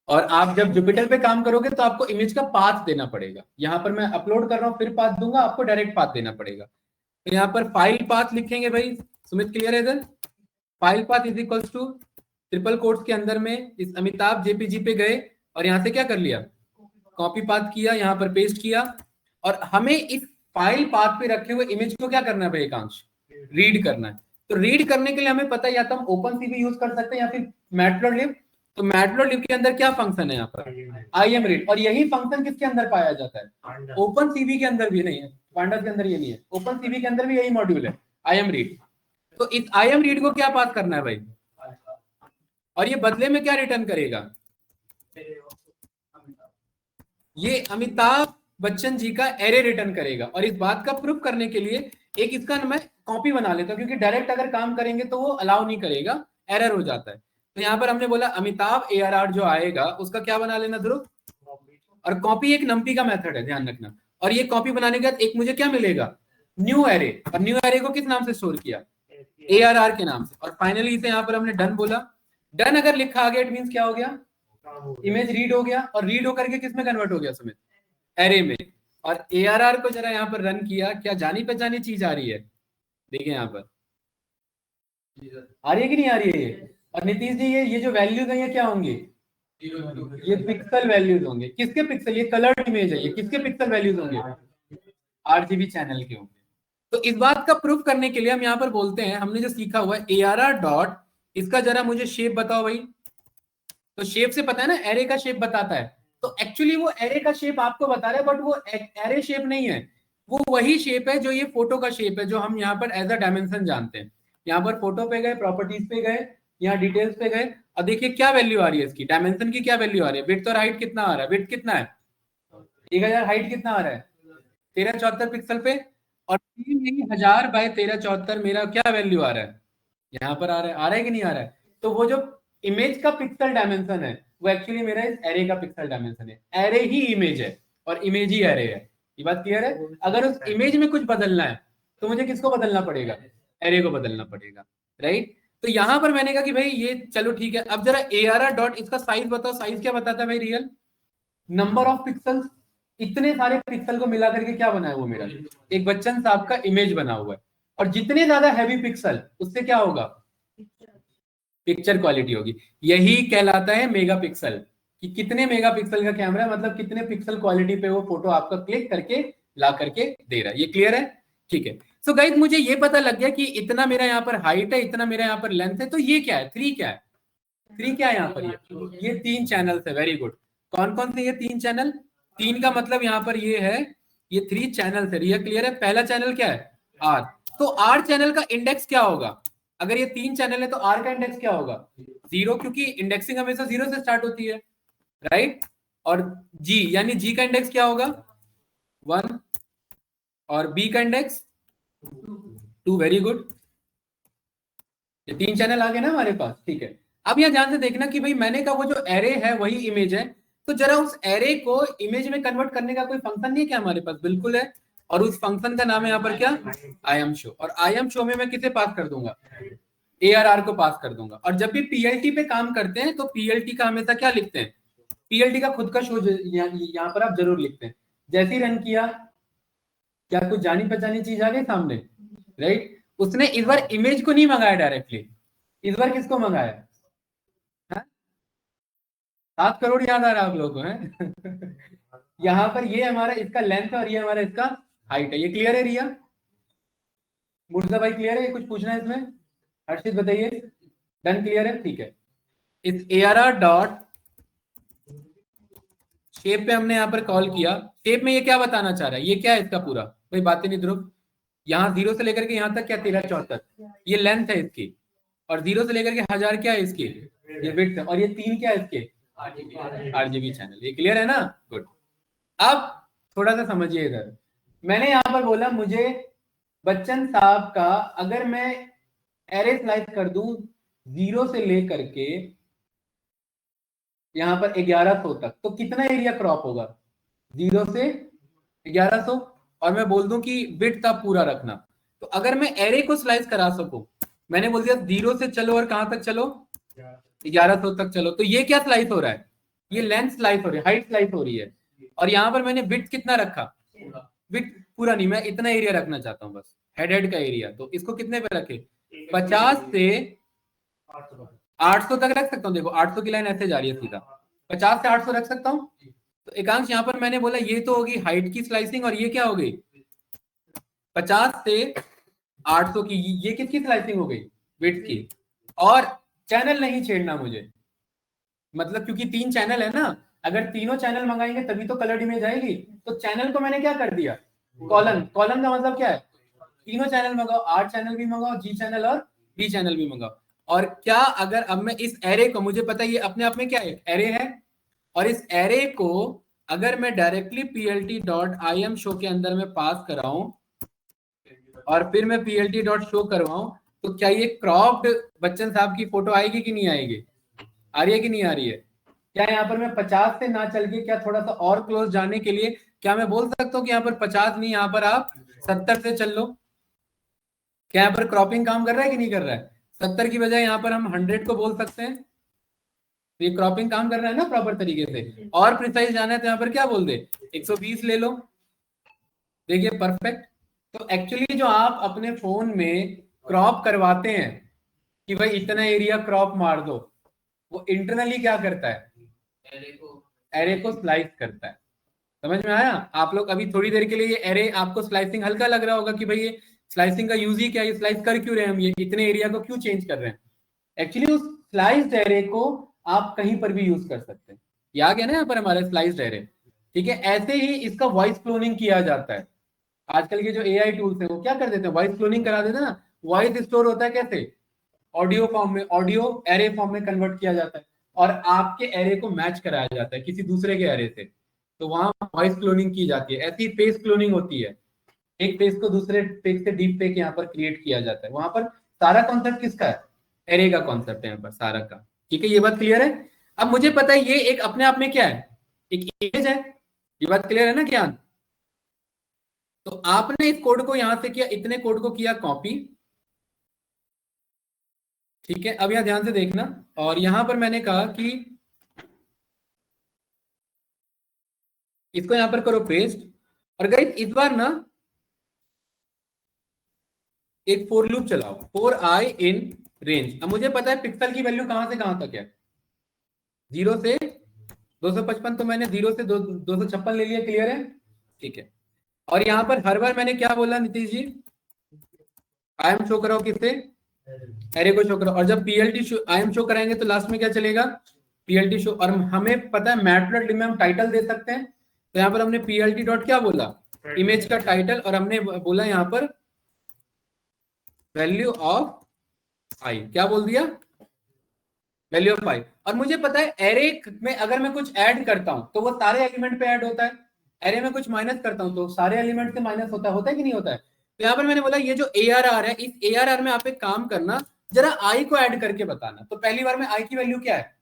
और आप जब जुपिटर पे काम करोगे तो आपको इमेज का पाथ देना पड़ेगा। यहाँ पर मैं अपलोड कर रहा हूँ फिर पाथ दूंगा, आपको डायरेक्ट पाथ देना पड़ेगा। तो यहाँ पर फाइल पाथ लिखेंगे भाई, सुमित क्लियर है इधर, file path is equals to triple quotes के अंदर में इस अमिताभ JPG पे गए और यहाँ से क्या कर लिया, कॉपी पाथ किया, यहाँ पर पेस्ट किया, और हमें इस फाइल पाथ पे रखे हुए इमेज को क्या करना है भाई एकांश, रीड करना है। तो रीड करने के लिए हमें पता है या तो हम OpenCV यूज कर सकते हैं या फिर मैटप्लॉटलिब। तो मैटप्लॉटलिब के अंदर क्या फंक्शन है यहाँ पर, IMRead, और यही फंक्शन किसके अंदर पाया जाता है, OpenCV के अंदर भी नहीं है, पांडास के अंदर ये नहीं है, OpenCV के अंदर भी यही मॉड्यूल है IMRead। तो इस IMRead को क्या पास करना है भाई, और ये बदले में क्या रिटर्न करेगा, ये अमिताभ बच्चन जी का एरे रिटर्न करेगा। और इस बात का प्रूफ करने के लिए एक इसका मैं कॉपी बना लेता हूं, क्योंकि डायरेक्ट अगर काम करेंगे तो वो अलाउ नहीं करेगा, एरर हो जाता है। तो यहाँ पर हमने बोला अमिताभ ARR जो आएगा उसका क्या बना लेना ध्रुव, और कॉपी एक नंपी का मेथड है, ध्यान रखना। और ये कॉपी बनाने के बाद एक मुझे क्या मिलेगा, न्यू एरे, और न्यू एरे को किस नाम से स्टोर किया, ARR के नाम से। और फाइनली इसे यहाँ पर हमने डन बोला। डन अगर लिखा आ गया इट मींस क्या हो गया, इमेज रीड हो गया, और रीड होकर के किस में कन्वर्ट हो गया सुमित, एरे में। और ARR को जरा यहाँ पर रन किया, क्या जानी पहचानी चीज आ रही है, देखिए यहाँ पर आ रही है कि नहीं आ रही है ये। और नीतीश जी ये जो वैल्यूज है ये क्या होंगे, ये पिक्सल वैल्यूज होंगे, किसके पिक्सल, ये कलर्ड इमेज है, ये किसके पिक्सल वैल्यूज होंगे, RGB चैनल के होंगे। तो इस बात का प्रूफ करने के लिए हम यहाँ पर बोलते हैं, हमने जो सीखा हुआ है ARR डॉट, इसका जरा मुझे शेप बताओ भाई। तो शेप से पता है ना, एरे का शेप बताता है। तो एक्चुअली वो एरे का शेप आपको बता रहा है, बट वो एरे शेप नहीं है, वो वही शेप है जो ये फोटो का शेप है, जो हम यहाँ पर एज अ डायमेंशन जानते हैं। यहाँ पर फोटो पे गए, प्रॉपर्टीज पे गए, यहाँ डिटेल्स पे गए, और देखिए क्या वैल्यू आ रही है इसकी, डायमेंशन की क्या वैल्यू आ रही है, विड्थ और हाइट कितना आ रहा है, विड्थ कितना है 1000, हाइट कितना आ रहा है 1374 पिक्सल पे, और 3000 बाय 1374 मेरा क्या वैल्यू आ रहा है, यहाँ पर आ रहा है कि नहीं आ रहा है। तो वो जो इमेज का पिक्सल डायमेंशन है वो एक्चुअली मेरा इस एरे का पिक्सल डायमेंशन है। एरे ही इमेज है और इमेज ही एरे है, ये बात क्लियर है। अगर उस इमेज में कुछ बदलना है तो मुझे किसको बदलना पड़ेगा, एरे को बदलना पड़ेगा, राइट। तो यहां पर मैंने कहा कि भाई ये चलो ठीक है। अब जरा ARR डॉट, इसका साइज बताओ, साइज क्या बताता है भाई, रियल नंबर ऑफ पिक्सल्स, इतने सारे पिक्सल को मिला करके क्या बना है वो मेरा, एक बच्चन साहब का इमेज बना हुआ है। और जितने ज्यादा हैवी पिक्सल उससे क्या होगा, पिक्चर क्वालिटी होगी। यही कहलाता है मेगापिक्सल, कि कितने मेगापिक्सल का कैमरा है, मतलब कितने पिक्सल क्वालिटी पे वो फोटो आपका क्लिक करके ला करके दे रहा है। ये क्लियर है? ठीक है। सो गाइस मुझे ये पता लग गया कि इतना मेरा यहाँ पर हाइट है, इतना मेरा यहाँ पर लेंथ है, तो ये क्या है, 3 क्या है, 3 क्या है यहाँ पर, ये 3 चैनल है। Very good. कौन कौन से ये 3 चैनल, 3 का मतलब यहाँ पर ये है, ये 3 चैनल है। ये क्लियर है? पहला चैनल क्या है, आर। तो आर चैनल का इंडेक्स क्या होगा, अगर ये 3 चैनल है तो आर का इंडेक्स क्या होगा, 0, क्योंकि इंडेक्सिंग हमेशा 0 से स्टार्ट होती है, राइट। और जी यानी जी का इंडेक्स क्या होगा, 1, और बी का इंडेक्स 2। Very good. ये 3 चैनल आ गए ना हमारे पास, ठीक है। अब यहां ध्यान से देखना कि भाई मैंने कहा वो जो एरे है वही इमेज है, तो जरा उस एरे को इमेज में कन्वर्ट करने का कोई फंक्शन नहीं है क्या हमारे पास, बिल्कुल है। और उस फंक्शन का नाम है यहाँ पर क्या, आई एम शो। और आई एम शो में मैं किसे पास कर दूंगा, ARR को पास कर दूंगा। और जब भी PLT पे काम करते हैं तो PLT का हमेशा क्या लिखते हैं, PLT का खुद का शो यहाँ पर आप जरूर लिखते हैं। जैसे ही रन किया, क्या कुछ जानी पहचानी चीज आ गई सामने, राइट। उसने इस बार इमेज को नहीं मंगाया डायरेक्टली, इस बार किसको मंगाया, 7 करोड़ याद आ रहा है आप लोगों को है यहाँ पर ये हमारा इसका लेंथ है और ये हमारा इसका हाइट है। ये क्लियर है रिया, मुर्जा भाई क्लियर है? कुछ पूछना है इसमें, हर्षित बताइए, डन, क्लियर है, ठीक है। इस ARR डॉट शेप पे हमने यहाँ पर कॉल किया। शेप में ये क्या बताना चाह रहा है, ये क्या है इसका पूरा, भाई बातें नहीं ध्रुव, यहाँ 0 से लेकर के यहाँ तक क्या 1374, ये लेंथ है इसकी। और 0 से लेकर के 1000 क्या है इसकी, ये विड्थ है। और ये 3 क्या है इसके, RGB चैनल। ये क्लियर है ना, गुड। अब थोड़ा सा समझिए इधर, मैंने यहाँ पर बोला मुझे बच्चन साहब का अगर मैं एरे स्लाइस कर दूं 0 से लेकर के यहाँ पर 1100 तक, तो कितना एरिया क्रॉप होगा, 0 से 1100। और मैं बोल दूं कि विड्थ आप पूरा रखना, तो अगर मैं एरे को स्लाइस करा सकूं, मैंने बोल दिया 0 से चलो और कहां तक चलो, 1100 तक चलो, तो ये क्या स्लाइस हो रहा है, ये लेंथ स्लाइस हो रही है, हाइट स्लाइस हो रही है। और यहाँ पर मैंने विड्थ कितना रखा, विड्थ पूरा नहीं, मैं इतना एरिया रखना चाहता हूँ बस, हेड का एरिया। तो इसको कितने पे रखे, 50 से 800 तक रख सकता हूँ। देखो 800 की लाइन ऐसे जा रही है सीधा, 50 से 800 रख सकता हूँ। तो एकांश यहाँ पर मैंने बोला ये तो होगी हाइट की स्लाइसिंग, और ये क्या हो गई 50 से 800 की, ये किसकी स्लाइसिंग हो गई, विड्थ की। और चैनल नहीं छेड़ना मुझे, मतलब क्योंकि 3 चैनल है ना, अगर तीनों चैनल मंगाएंगे तभी तो कलर्ड इमेज आएगी। तो चैनल को मैंने क्या कर दिया, कॉलम। कॉलम का मतलब क्या है, तीनों चैनल मंगाओ, R चैनल भी मंगाओ, G चैनल और B चैनल भी मंगाओ। और क्या अगर अब मैं इस एरे को, मुझे पता है ये अपने आप में क्या है, एरे है, और इस एरे को अगर मैं डायरेक्टली plt.im शो के अंदर में पास कराऊं और फिर मैं plt.show करवाऊं, तो क्या ये क्रॉप्ड बच्चन साहब की फोटो आएगी कि नहीं आएगी, आ रही है कि नहीं आ रही है? क्या यहाँ पर मैं 50 से ना चल के, क्या थोड़ा सा और क्लोज जाने के लिए क्या मैं बोल सकता हूँ कि यहाँ पर 50 नहीं, यहाँ पर आप 70 से चल लो? क्या यहाँ पर क्रॉपिंग काम कर रहा है कि नहीं कर रहा है? 70 की बजाय यहाँ पर हम 100 को बोल सकते हैं, तो ये क्रॉपिंग काम कर रहा है ना प्रॉपर तरीके से। और प्रिसाइज जाना है तो यहाँ पर क्या बोल दे, 120 ले लो, देखिए परफेक्ट। तो एक्चुअली जो आप अपने फोन में क्रॉप करवाते हैं कि भाई इतना एरिया क्रॉप मार दो, वो इंटरनली क्या करता है, एरे को स्लाइस करता है। समझ में आया? आप लोग अभी थोड़ी देर के लिए ये एरे आपको स्लाइसिंग हल्का लग रहा होगा कि भाई ये स्लाइसिंग का यूज ही क्या, ये स्लाइस कर क्यों रहे हैं हम, ये इतने एरिया को क्यों चेंज कर रहे हैं। एक्चुअली उस स्लाइस्ड एरे को आप कहीं पर भी यूज कर सकते हैं। ये आ गया ना यहाँ पर हमारा स्लाइस्ड एरे, ठीक है। ऐसे ही इसका वॉइस क्लोनिंग किया जाता है। आजकल के जो AI टूल्स हैं वो क्या कर देते हैं, वॉइस क्लोनिंग करा देते हैं ना। वॉइस स्टोर होता है कैसे, ऑडियो फॉर्म में, ऑडियो एरे फॉर्म में कन्वर्ट किया जाता है, और आपके एरे को मैच कराया जाता है किसी दूसरे के एरे से, तो वहां वॉइस क्लोनिंग की जाती है। ऐसी फेस क्लोनिंग होती है, एक फेस को दूसरे फेस से डीप फेक यहाँ पर क्रिएट किया जाता है। वहां पर सारा कॉन्सेप्ट किसका है, एरे का कॉन्सेप्ट है यहाँ पर सारा का, ठीक है। ये बात क्लियर है? अब मुझे पता है ये एक अपने आप में क्या है, एक इमेज है। ये बात क्लियर है ना ज्ञान? तो आपने इस कोड को यहां से किया, इतने कोड को किया कॉपी, ठीक है। अब यहां ध्यान से देखना, और यहां पर मैंने कहा कि इसको यहाँ पर करो पेस्ट। और गाइस इस बार ना एक फॉर लूप चलाओ, फॉर आई इन रेंज। अब मुझे पता है पिक्सल की वैल्यू कहां से कहां तक है, 0 से 255, तो मैंने 0 से 256 ले लिया। क्लियर है? ठीक है। और यहाँ पर हर बार मैंने क्या बोला Nitish ji, I am show कराओ किससे, एरे को शो कराओ। और जब PLT show I am show कराएंगे तो लास्ट में क्या चलेगा, पीएलटी शो। और हमें पता है मैटप्लॉटलिब में हम टाइटल दे सकते हैं, तो यहाँ पर हमने पीएलटी डॉट क्या बोला, इमेज का टाइटल, और हमने बोला यहाँ पर वैल्यू ऑफ आई, क्या बोल दिया, वैल्यू ऑफ आई। और मुझे पता है एरे में अगर मैं कुछ ऐड करता हूं तो वो सारे एलिमेंट पे ऐड होता है, एरे में कुछ माइनस करता हूं तो सारे एलिमेंट से माइनस होता है कि नहीं होता है। तो यहाँ पर मैंने बोला ये जो ARR है, इस ARR में आप एक काम करना, जरा आई को ऐड करके बताना। तो पहली बार में आई की वैल्यू क्या है,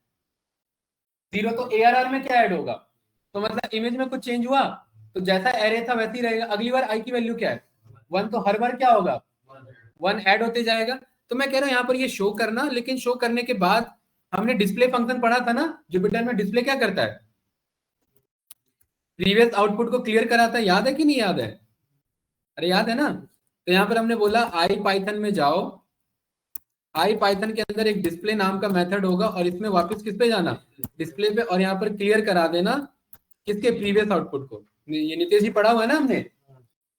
0, तो ARR में क्या ऐड होगा, तो मतलब इमेज में कुछ चेंज हुआ तो जैसा एरे था वैसे ही रहेगा। अगली बार आई की वैल्यू क्या है, 1, तो हर बार क्या होगा, 1 ऐड होते जाएगा। तो मैं कह रहा हूं यहाँ पर ये शो करना, लेकिन शो करने के बाद हमने डिस्प्ले फंक्शन पढ़ा था ना, जुपिटर में डिस्प्ले क्या करता है, प्रीवियस आउटपुट को क्लियर कराता है, याद है कि नहीं याद है, अरे याद है ना। तो यहाँ पर हमने बोला आई पाइथन में जाओ, आई पाइथन के अंदर एक डिस्प्ले नाम का मेथड होगा, और इसमें वापस किस पे जाना, डिस्प्ले पे, और यहाँ पर क्लियर करा देना किसके, प्रीवियस आउटपुट को। ये नीतीश जी पढ़ा हुआ है ना हमने।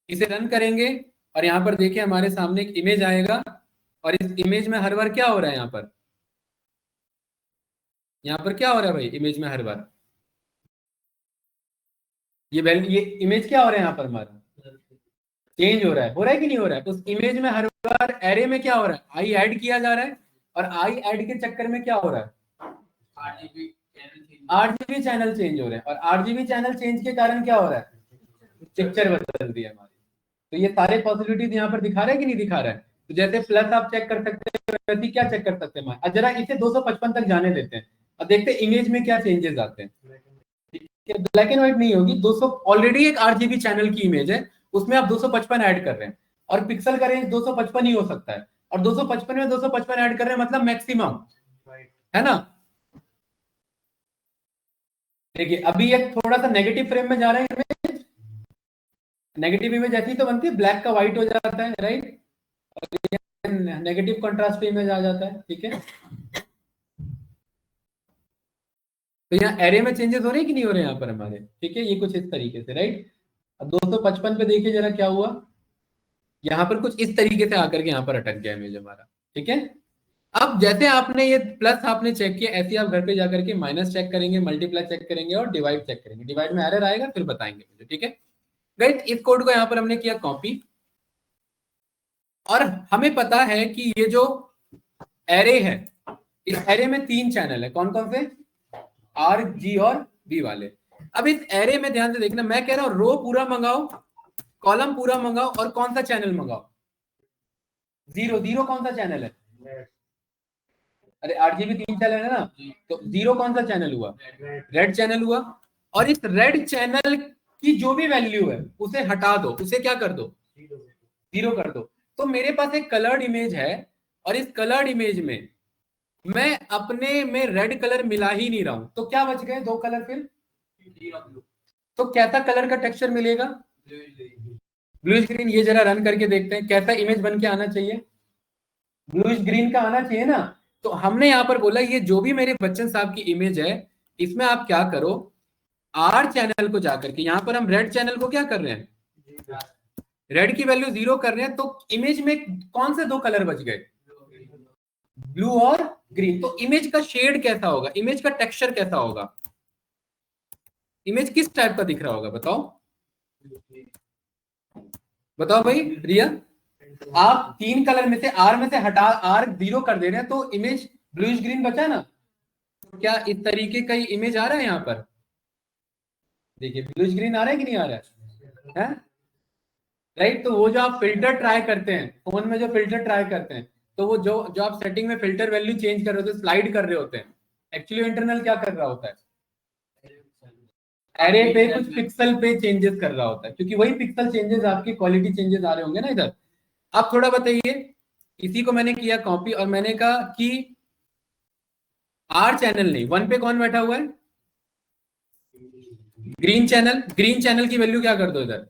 इसे रन करेंगे और यहाँ पर देखिए हमारे सामने एक इमेज आएगा, और इस इमेज में हर बार क्या हो रहा है, यहाँ पर क्या हो रहा है भाई, इमेज में हर बार ये इमेज क्या हो रहा है, यहाँ पर हमारा चेंज हो रहा है कि नहीं हो रहा है। उस इमेज में हर बार एरे में क्या हो रहा है, आई ऐड किया जा रहा है, और आई ऐड के चक्कर में क्या हो रहा है, RGB चैनल चेंज हो रहे हैं, और RGB चैनल चेंज के कारण क्या हो रहा है, पिक्चर बदल रही है हमारी। तो ये सारे पॉसिबिलिटीज यहाँ पर दिखा रहा है कि नहीं दिखा रहा है। तो जैसे प्लस आप चेक कर सकते हैं, वैसे क्या चेक कर सकते हैं, अब जरा इसे 255 तक जाने देते हैं, अब देखते हैं इमेज में क्या चेंजेस आते हैं। ब्लैक एंड व्हाइट नहीं होगी, 200 ऑलरेडी एक RGB चैनल की इमेज है, उसमें आप 255 ऐड कर रहे हैं, और पिक्सल का रेंज 255 ही हो सकता है, और 255 में 255 ऐड कर रहे हैं, मतलब मैक्सिमम है ना। देखिए अभी एक थोड़ा सा नेगेटिव फ्रेम में जा रहा है इमेज, नेगेटिव इमेज ऐसी तो बनती है, ब्लैक का व्हाइट हो जाता है, राइट, और नेगेटिव कंट्रास्ट पे इमेज आ जाता है, ठीक है। तो यहाँ एरे में चेंजेस हो रहे हैं कि नहीं हो रहे हैं यहाँ पर हमारे, ठीक है, ये कुछ इस तरीके से, राइट। अब 255 पे देखिए जरा क्या हुआ, यहाँ पर कुछ इस तरीके से आकर के यहाँ पर अटक गया इमेज हमारा, ठीक है। अब जैसे आपने ये प्लस आपने चेक किया, ऐसे आप घर पे जाकर के माइनस चेक करेंगे, मल्टीप्लाई चेक करेंगे, और डिवाइड चेक करेंगे। डिवाइड में एरर आएगा फिर बताएंगे मुझे, ठीक है। राइट, इस कोड को यहाँ पर हमने किया कॉपी, और हमें पता है कि ये जो एरे है, इस एरे में 3 चैनल है, कौन कौन से, R, G और B वाले। अब इस एरे में ध्यान से देखना, मैं कह रहा हूं रो पूरा मंगाओ, कॉलम पूरा मंगाओ, और कौन सा चैनल मंगाओ, 0 कौन सा चैनल है, अरे RGB 3 चैनल है ना, तो 0 कौन सा चैनल हुआ, रेड चैनल हुआ। और इस रेड चैनल की जो भी वैल्यू है उसे हटा दो, उसे क्या कर दो, 0 कर दो। तो मेरे पास एक कलर्ड इमेज है, और इस कलर्ड इमेज में मैं अपने में रेड कलर मिला ही नहीं रहा हूं, तो क्या बच गए 2 कलर फिर, तो कैसा कलर का टेक्सचर मिलेगा, ब्लूइश ग्रीन। ये जरा रन करके देखते हैं कैसा इमेज बन के आना चाहिए, ब्लूइश ग्रीन का आना चाहिए ना। तो हमने यहाँ पर बोला ये जो भी मेरे बच्चन साहब की इमेज है, इसमें आप क्या करो, R चैनल को जाकर के, यहाँ पर हम रेड चैनल को क्या कर रहे हैं, रेड की वैल्यू 0 कर रहे हैं, तो इमेज में कौन से 2 कलर बच गए, ब्लू और ग्रीन। तो इमेज का शेड कैसा होगा, इमेज का टेक्सचर कैसा होगा, इमेज किस टाइप का दिख रहा होगा, बताओ बताओ भाई रिया। आप 3 कलर में से R में से हटा R 0 कर दे रहे हैं, तो इमेज ब्लूइश ग्रीन बचा ना। तो क्या इस तरीके का इमेज आ रहा है यहाँ पर, देखिए ब्लूइश ग्रीन आ रहा है कि नहीं आ रहा है, राइट। तो वो जो आप फिल्टर ट्राई करते हैं फोन में, जो फिल्टर ट्राई करते हैं, तो वो जो आप सेटिंग में फिल्टर वैल्यू चेंज कर रहे होते हैं, स्लाइड कर रहे होते हैं, एक्चुअली इंटरनल क्या कर रहा होता है, एरे पे कुछ पिक्सल पे चेंजेस कर रहा होता है, क्योंकि वही पिक्सल चेंजेस आपकी क्वालिटी चेंजेस आ रहे होंगे ना इधर। आप थोड़ा बताइए, इसी को मैंने किया कॉपी, और मैंने कहा कि R चैनल नहीं, 1 पे कौन बैठा हुआ है, ग्रीन चैनल की वैल्यू क्या कर दो इधर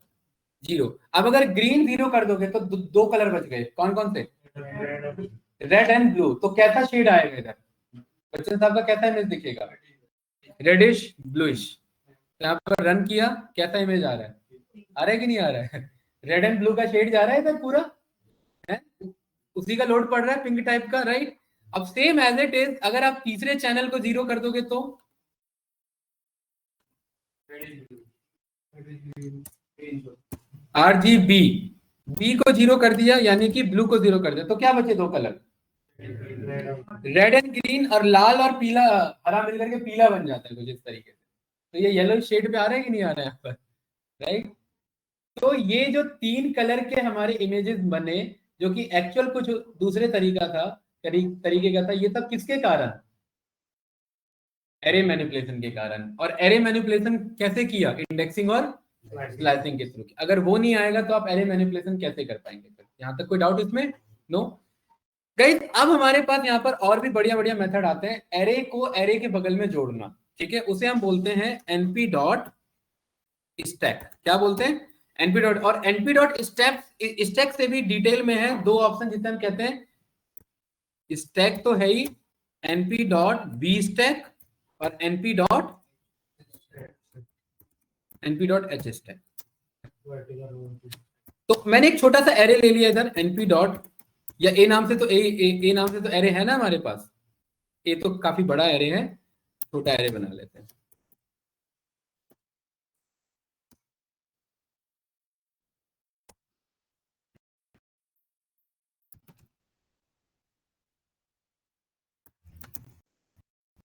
0। अब अगर ग्रीन 0 कर दोगे तो दो कलर बच गए, कौन कौन से, रेड एंड ब्लू। तो कैसा शेड आएगा इधर, बच्चन साहब का कैसा इमेज दिखेगा, रेडिश ब्लूइश। यहाँ पर रन किया, कैसा इमेज आ रहा है कि नहीं आ रहा है, रेड एंड ब्लू का शेड जा रहा है इधर पूरा है, उसी का लोड पड़ रहा है पिंक टाइप का, राइट। अब सेम एज इट इज अगर आप तीसरे चैनल को 0 कर दोगे तो RGB, बी को 0 कर दिया यानी कि ब्लू को 0 कर दिया, तो क्या बचे दो कलर, रेड एंड ग्रीन, और लाल और पीला हरा मिलकर के पीला बन जाता है कुछ इस तरीके से। तो ये येलो शेड पे आ रहा है कि नहीं आ रहा है यहाँ पर, राइट। तो ये जो 3 कलर के हमारे इमेजेस बने, जो कि एक्चुअल कुछ दूसरे तरीके का था, ये सब किसके कारण, एरे मैनिपुलेशन के कारण। और एरे मैनिपुलेशन कैसे किया, इंडेक्सिंग और स्लाइसिंग के थ्रू। अगर वो नहीं आएगा तो आप एरे मैनिपुलेशन कैसे कर पाएंगे, यहाँ तक कोई डाउट इसमें, नो गाइस। अब हमारे पास यहाँ पर और भी बढ़िया बढ़िया मेथड आते हैं, एरे को एरे के बगल में जोड़ना, ठीक है, उसे हम बोलते हैं np डॉट स्टैक। क्या बोलते हैं, np डॉट, और np डॉट स्टैक से भी डिटेल में है दो ऑप्शन जिसे हम कहते हैं, स्टैक तो है ही, np डॉट बी स्टैक और np डॉट h स्टैक। तो मैंने एक छोटा सा एरे ले लिया इधर, np डॉट, या ए नाम से तो ए नाम से तो एरे है ना हमारे पास, ए तो काफी बड़ा एरे है, छोटा एरे बना लेते हैं।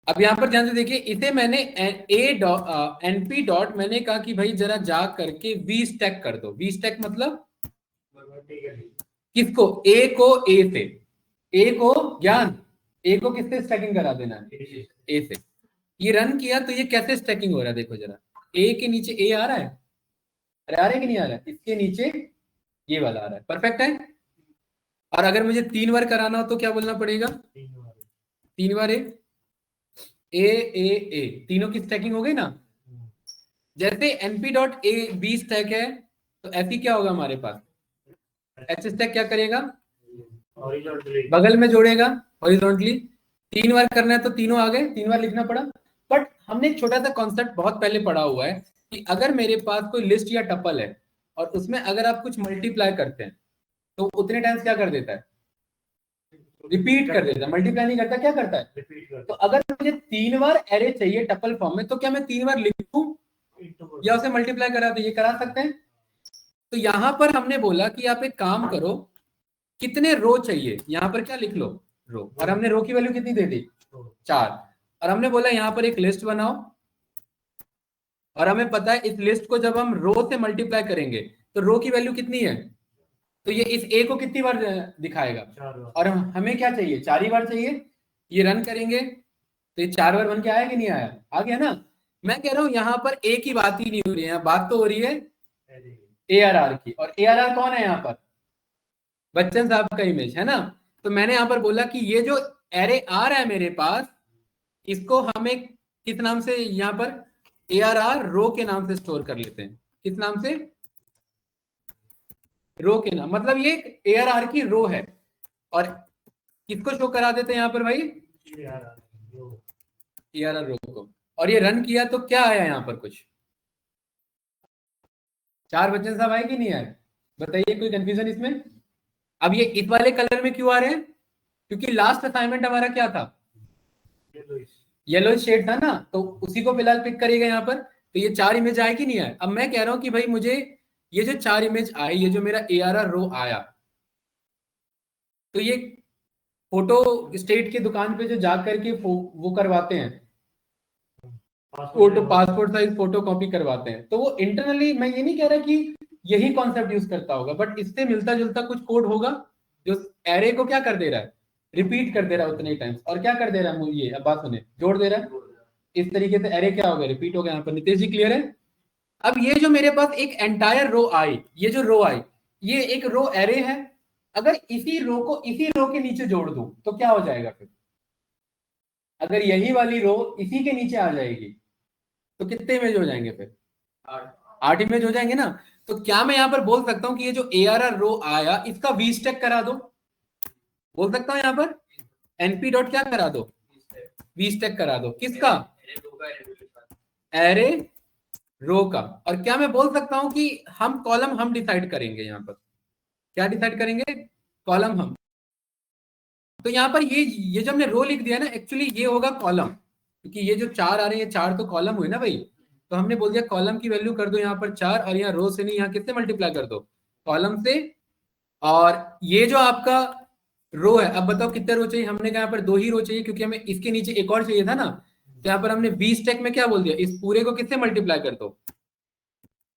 अब यहाँ पर ध्यान से देखिए, इसे मैंने np डॉट मैंने कहा कि भाई जरा जा करके वी स्टैक कर दो। वी स्टैक मतलब किसको, ए को ए से, ए को ज्ञान, ए को किससे स्टैकिंग करा देना है, ए से। ये रन किया तो ये कैसे स्टैकिंग हो रहा है, देखो जरा, ए के नीचे ए आ रहा है, अरे आ रहा है कि नहीं आ रहा है, इसके नीचे ये वाला आ रहा है, परफेक्ट है। और अगर मुझे 3 बार कराना हो तो क्या बोलना पड़ेगा, 3 बार ए, तीनों की स्टैकिंग हो गई ना। जैसे np dot A B stack है, तो ऐसी क्या होगा हमारे पास, एच स्टैक क्या करेगा, बगल में जोड़ेगा हॉरिजॉन्टली। 3 बार करना है तो तीनों आ गए, 3 बार लिखना पड़ा। बट हमने एक छोटा सा कॉन्सेप्ट बहुत पहले पढ़ा हुआ है कि अगर मेरे पास कोई लिस्ट या टपल है और उसमें अगर आप कुछ मल्टीप्लाई करते हैं तो उतने टाइम्स क्या कर देता है, रिपीट कर देता है, मल्टीप्लाई नहीं करता, क्या करता है। तो अगर मुझे 3 बार एरे चाहिए टपल फॉर्म में, तो क्या मैं 3 बार लिखूं या उसे मल्टीप्लाई करा दो, ये करा सकते हैं। तो यहां पर हमने बोला कि आप एक काम करो, कितने रो चाहिए, यहां पर क्या लिख लो, रो, और हमने रो की वैल्यू कितनी दे दी, 4। और हमने बोला यहां पर एक लिस्ट बनाओ, और हमें पता है इस लिस्ट को जब हम रो से मल्टीप्लाई करेंगे तो रो की वैल्यू कितनी है, तो ये इस ए को कितनी बार दिखाएगा, और हमें क्या चाहिए, 4 ही बार चाहिए। ये रन करेंगे तो ये 4 बार बन के आया कि नहीं आया, आ गया ना। मैं कह रहा हूं यहां पर ए की बात ही नहीं हो रही है, बात तो हो रही है ARR की। और ARR कौन है यहाँ पर, बच्चन साहब का इमेज है ना। तो मैंने यहाँ पर बोला कि ये जो एरे आ रहा है मेरे पास, इसको हमें किस नाम से यहाँ पर ARR रो के नाम से स्टोर कर लेते हैं। किस नाम से, रो के नाम, मतलब ये ARR की रो है। और किसको शो करा देते हैं यहाँ पर भाई, ARR रो को। और ये रन किया तो क्या आया यहाँ पर, कुछ 4 बच्चन साहब आए कि नहीं आए, बताइए, कोई कंफ्यूजन इसमें। अब ये इस वाले कलर में क्यों आ रहे हैं, क्योंकि लास्ट असाइनमेंट हमारा क्या था, येलो शेड था ना, तो उसी को फिलहाल पिक करेगा यहाँ पर। तो ये 4 इमेज आए कि नहीं आए। अब मैं कह रहा हूं कि भाई मुझे ये जो 4 इमेज आए, ये जो मेरा ARR रो आया, तो ये फोटो स्टेट की दुकान पे जो जा करके वो करवाते हैं, photo passport size photo copy करवाते हैं, तो वो इंटरनली, मैं ये नहीं कह रहा कि यही कॉन्सेप्ट यूज करता होगा, बट इससे मिलता जुलता कुछ कोड होगा जो एरे को क्या कर दे रहा है, रिपीट कर दे रहा है उतने टाइम्स। और क्या कर दे रहा है, ये अब बात सुने, जोड़ दे रहा है। इस तरीके से एरे क्या हो गया, रिपीट हो गया। यहाँ पर नितेश जी क्लियर है। अब ये जो मेरे पास एक एंटायर रो आई, ये जो रो आई, ये एक रो एरे है। अगर इसी रो को इसी रो के नीचे जोड़ दूं तो क्या हो जाएगा फिर, अगर यही वाली रो इसी के नीचे आ जाएगी तो कितने इमेज हो जाएंगे फिर, 8 इमेज हो जाएंगे ना। तो क्या मैं यहाँ पर बोल सकता हूँ कि ये जो ARR रो आया इसका वी स्टैक करा दो, बोल सकता हूँ यहाँ पर np डॉट क्या करा दो, वी स्टैक करा दो, किसका, एरे रो का। और क्या मैं बोल सकता हूँ कि हम कॉलम हम डिसाइड करेंगे, यहाँ पर क्या डिसाइड करेंगे, कॉलम हम। तो यहाँ पर ये जो हमने रो लिख दिया ना, एक्चुअली ये होगा कॉलम, क्योंकि ये जो 4 आ रहे हैं, ये 4 तो कॉलम हुए ना भाई। तो हमने बोल दिया कॉलम की वैल्यू कर दो यहाँ पर 4, और यहाँ रो से नहीं, यहाँ किससे मल्टीप्लाई कर दो, कॉलम से। और ये जो आपका रो है, अब बताओ कितने रो चाहिए, हमने कहा यहाँ पर 2 ही रो चाहिए, क्योंकि हमें इसके नीचे एक और चाहिए था ना। तो यहाँ पर हमने वी स्टैक में क्या बोल दिया, इस पूरे को किससे मल्टीप्लाई कर दो,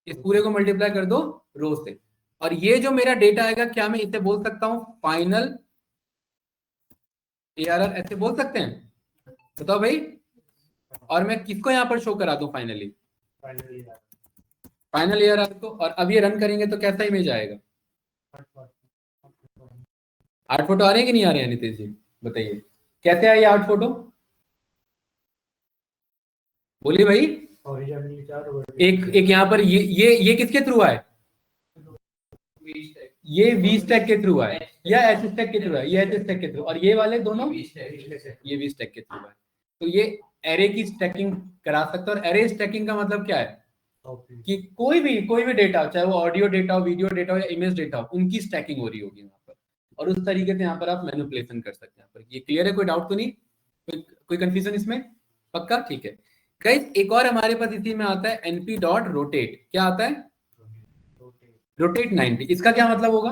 इस पूरे को मल्टीप्लाई कर दो रो से। और ये जो मेरा डेटा आएगा, क्या मैं इसे बोल सकता हूँ फाइनल ARR, ऐसे बोल सकते हैं, बताओ भाई। और मैं किसको यहाँ पर शो करा दूं फाइनली, फाइनल ARR को। और अब ये रन करेंगे तो कैसा इमेज आएगा, 8 फोटो आ रहे हैं कि नहीं आ रहे हैं नितेश जी, बताइए कैसे आए 8 फोटो, बोलिए भाई। एक यहाँ पर ये किसके थ्रू आए, ये वी स्टैक के थ्रू आए या एच स्टैक के थ्रू आए, ये एच स्टैक के थ्रू, और ये वाले दोनों ये वी स्टैक के थ्रू आए। तो ये एरे की स्टैकिंग करा सकते हैं। और एरे स्टैकिंग का मतलब क्या है कि कोई भी डेटा, चाहे वो ऑडियो डेटा हो, वीडियो डेटा हो या इमेज डेटा हो, उनकी स्टैकिंग हो रही होगी यहाँ पर, और उस तरीके से यहाँ पर आप मैनिपुलेशन कर सकते हैं। यहाँ पर ये क्लियर है, कोई डाउट तो नहीं, कोई कंफ्यूजन इसमें, पक्का, ठीक है गाइस। एक और हमारे पास इसी में आता है np डॉट रोटेट, क्या आता है, रोटेट 90। इसका क्या मतलब होगा,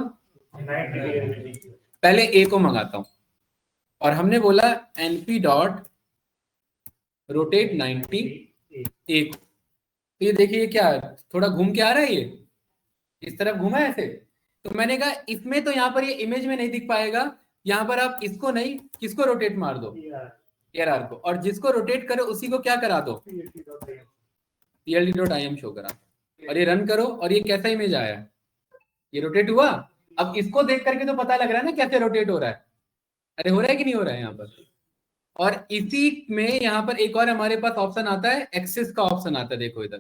पहले ए को मंगाता हूं, और हमने बोला np डॉट रोटेट 90 ए को। तो ये देखिए क्या है, थोड़ा घूम के आ रहा है, ये इस तरफ घूमा है ऐसे। तो मैंने कहा इसमें तो यहाँ पर ये इमेज में नहीं दिख पाएगा, यहाँ पर आप इसको नहीं, किसको रोटेट मार दो, ARR को, और जिसको रोटेट करो उसी को क्या करा दो, plt.im शो करा, और ये रन करो, और ये कैसा इमेज आया, ये रोटेट हुआ। अब इसको देख करके तो पता लग रहा है ना कैसे रोटेट हो रहा है, अरे हो रहा है कि नहीं हो रहा है यहाँ पर। और इसी में यहाँ पर एक और हमारे पास ऑप्शन आता है, एक्सिस का ऑप्शन आता है, देखो इधर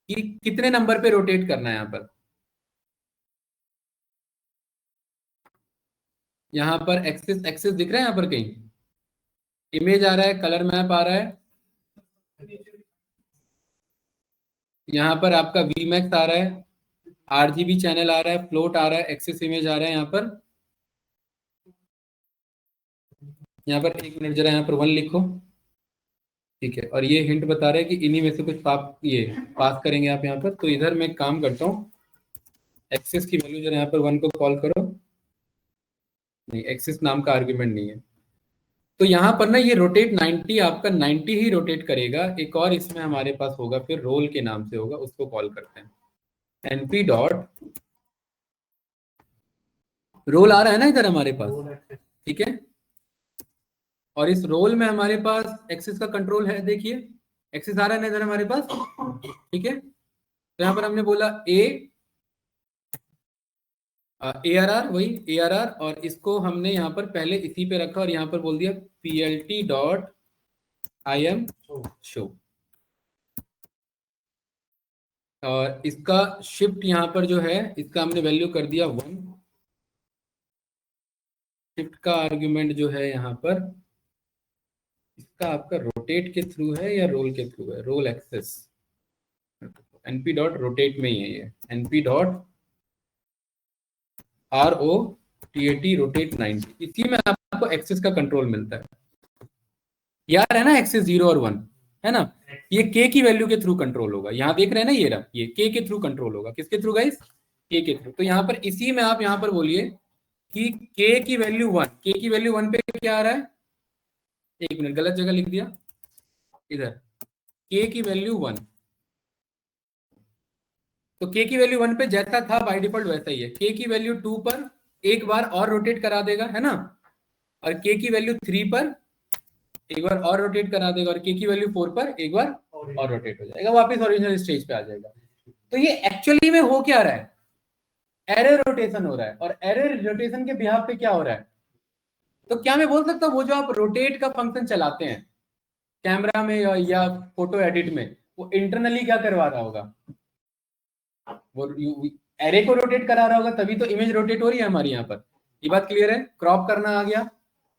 कि कितने नंबर पे रोटेट करना है। यहाँ पर एक्सिस एक्सिस दिख रहा है, यहाँ पर कहीं इमेज आ रहा है, कलर मैप आ रहा है, यहाँ पर आपका Vmax आ रहा है, RGB चैनल आ रहा है, फ्लोट आ रहा है, एक्सिस इमेज आ रहा है यहाँ पर। यहाँ पर 1 मिनट जरा यहाँ पर 1 लिखो, ठीक है। और ये हिंट बता रहा है कि इन्हीं में से कुछ पास करेंगे आप यहाँ पर। तो इधर मैं काम करता हूँ, एक्सिस की वैल्यू जरा यहाँ पर 1 को कॉल करो, नहीं एक्सिस नाम का आर्ग्यूमेंट नहीं है। तो यहाँ पर ना ये रोटेट 90 आपका 90 ही रोटेट करेगा। एक और इसमें हमारे पास होगा, फिर रोल के नाम से होगा, उसको कॉल करते हैं np डॉट रोल आ रहा है ना इधर हमारे पास, ठीक है। और इस रोल में हमारे पास एक्सिस का कंट्रोल है, देखिए एक्सिस आ रहा है ना इधर हमारे पास, ठीक है। तो यहाँ पर हमने बोला ARR, वही ARR, और इसको हमने यहाँ पर पहले इसी पे रखा, और यहाँ पर बोल दिया plt.im शो। और इसका शिफ्ट यहाँ पर जो है, इसका हमने वैल्यू कर दिया 1। शिफ्ट का आर्ग्यूमेंट जो है यहाँ पर, इसका आपका रोटेट के थ्रू है या रोल के थ्रू है, roll axis, np dot rotate में ही है ये, np डॉट ROTAT रोटेट 90, इसी में आपको एक्सेस का कंट्रोल मिलता है। यार है ना एक्सेस 0 और 1 है ना, ये k की वैल्यू के थ्रू कंट्रोल होगा। यहाँ देख रहे हैं ना, ये रहा, ये k के थ्रू कंट्रोल होगा, किसके थ्रू गाइस, k के थ्रू। तो यहाँ पर इसी में आप यहाँ पर बोलिए कि k की वैल्यू 1, k की वैल्यू 1 पे क्या आ रहा है, 1 मिनट गलत जगह लिख दिया इधर, k की वैल्यू 1। तो k की वैल्यू 1 पे जैसा था बाय डिफॉल्ट वैसा ही है। k की वैल्यू 2 पर एक बार और रोटेट करा देगा, है ना, और k की वैल्यू 3 पर एक बार और रोटेट करा देगा, और k की वैल्यू 4 पर एक बार और रोटेट हो जाएगा, वापस ओरिजिनल स्टेज पे आ जाएगा। तो ये एक्चुअली में हो क्या रहा है, एरर रोटेशन हो रहा है। और एरर रोटेशन के बिहाफ पे क्या हो रहा है, तो क्या मैं बोल सकता हूँ वो जो आप रोटेट का फंक्शन चलाते हैं कैमरा में या फोटो एडिट में, वो इंटरनली क्या करवा रहा होगा, वो एरे को रोटेट करा रहा होगा, तभी तो इमेज रोटेट हो रही है हमारी यहाँ पर। ये बात क्लियर है। क्रॉप करना आ गया,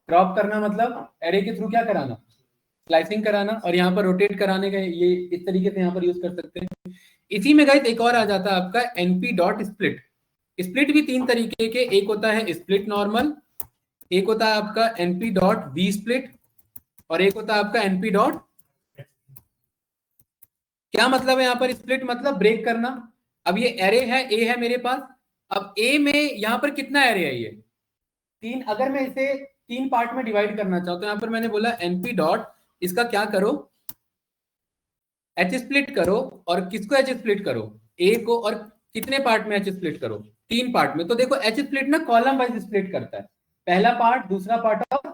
क्रॉप करना मतलब एरे के थ्रू क्या कराना, स्लाइसिंग कराना, और यहाँ पर रोटेट कराने का ये इस तरीके से यहाँ पर यूज कर सकते हैं। इसी में गाइस एक और आ जाता है आपका एनपी डॉट स्प्लिट। स्प्लिट भी तीन तरीके के, एक होता है स्प्लिट नॉर्मल, एक होता है आपका एनपी डॉट वी स्प्लिट, और एक होता है आपका एनपी डॉट। क्या मतलब है यहाँ पर स्प्लिट, मतलब ब्रेक करना। अब ये एरे है, ए है मेरे पास, अब ए में यहाँ पर कितना एरे है, ये 3। अगर मैं इसे 3 पार्ट में डिवाइड करना चाहूँ तो यहाँ पर मैंने बोला एनपी डॉट, इसका क्या करो, एच स्प्लिट करो, और किसको एच स्प्लिट करो, ए को, और कितने पार्ट में एच स्प्लिट करो, 3 पार्ट में। तो देखो एच स्प्लिट ना कॉलम वाइज स्प्लिट करता है, पहला पार्ट, दूसरा पार्ट और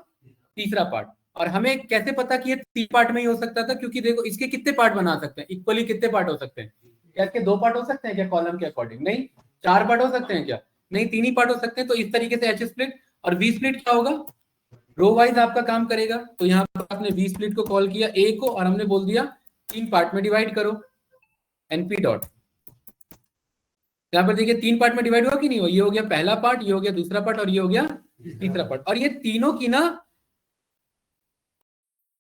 तीसरा पार्ट। और हमें कैसे पता कि ये 3 पार्ट में ही हो सकता था, क्योंकि देखो इसके कितने पार्ट बना सकते हैं, इक्वली कितने पार्ट हो सकते हैं, क्या इसके 2 पार्ट हो सकते हैं क्या कॉलम के अकॉर्डिंग, नहीं। 4 पार्ट हो सकते हैं क्या, नहीं, 3 ही पार्ट हो सकते हैं। तो इस तरीके से एच स्प्लिट। और वी स्प्लिट क्या होगा, रो वाइज आपका काम करेगा। तो यहाँ पर आपने वी स्प्लिट को कॉल किया ए को, और हमने बोल दिया 3 पार्ट में डिवाइड करो एनपी डॉट। यहाँ पर देखिए 3 पार्ट में डिवाइड हुआ कि नहीं हुआ, ये हो गया पहला पार्ट, ये हो गया दूसरा पार्ट, और ये हो गया तीसरा पार्ट। और ये तीनों की ना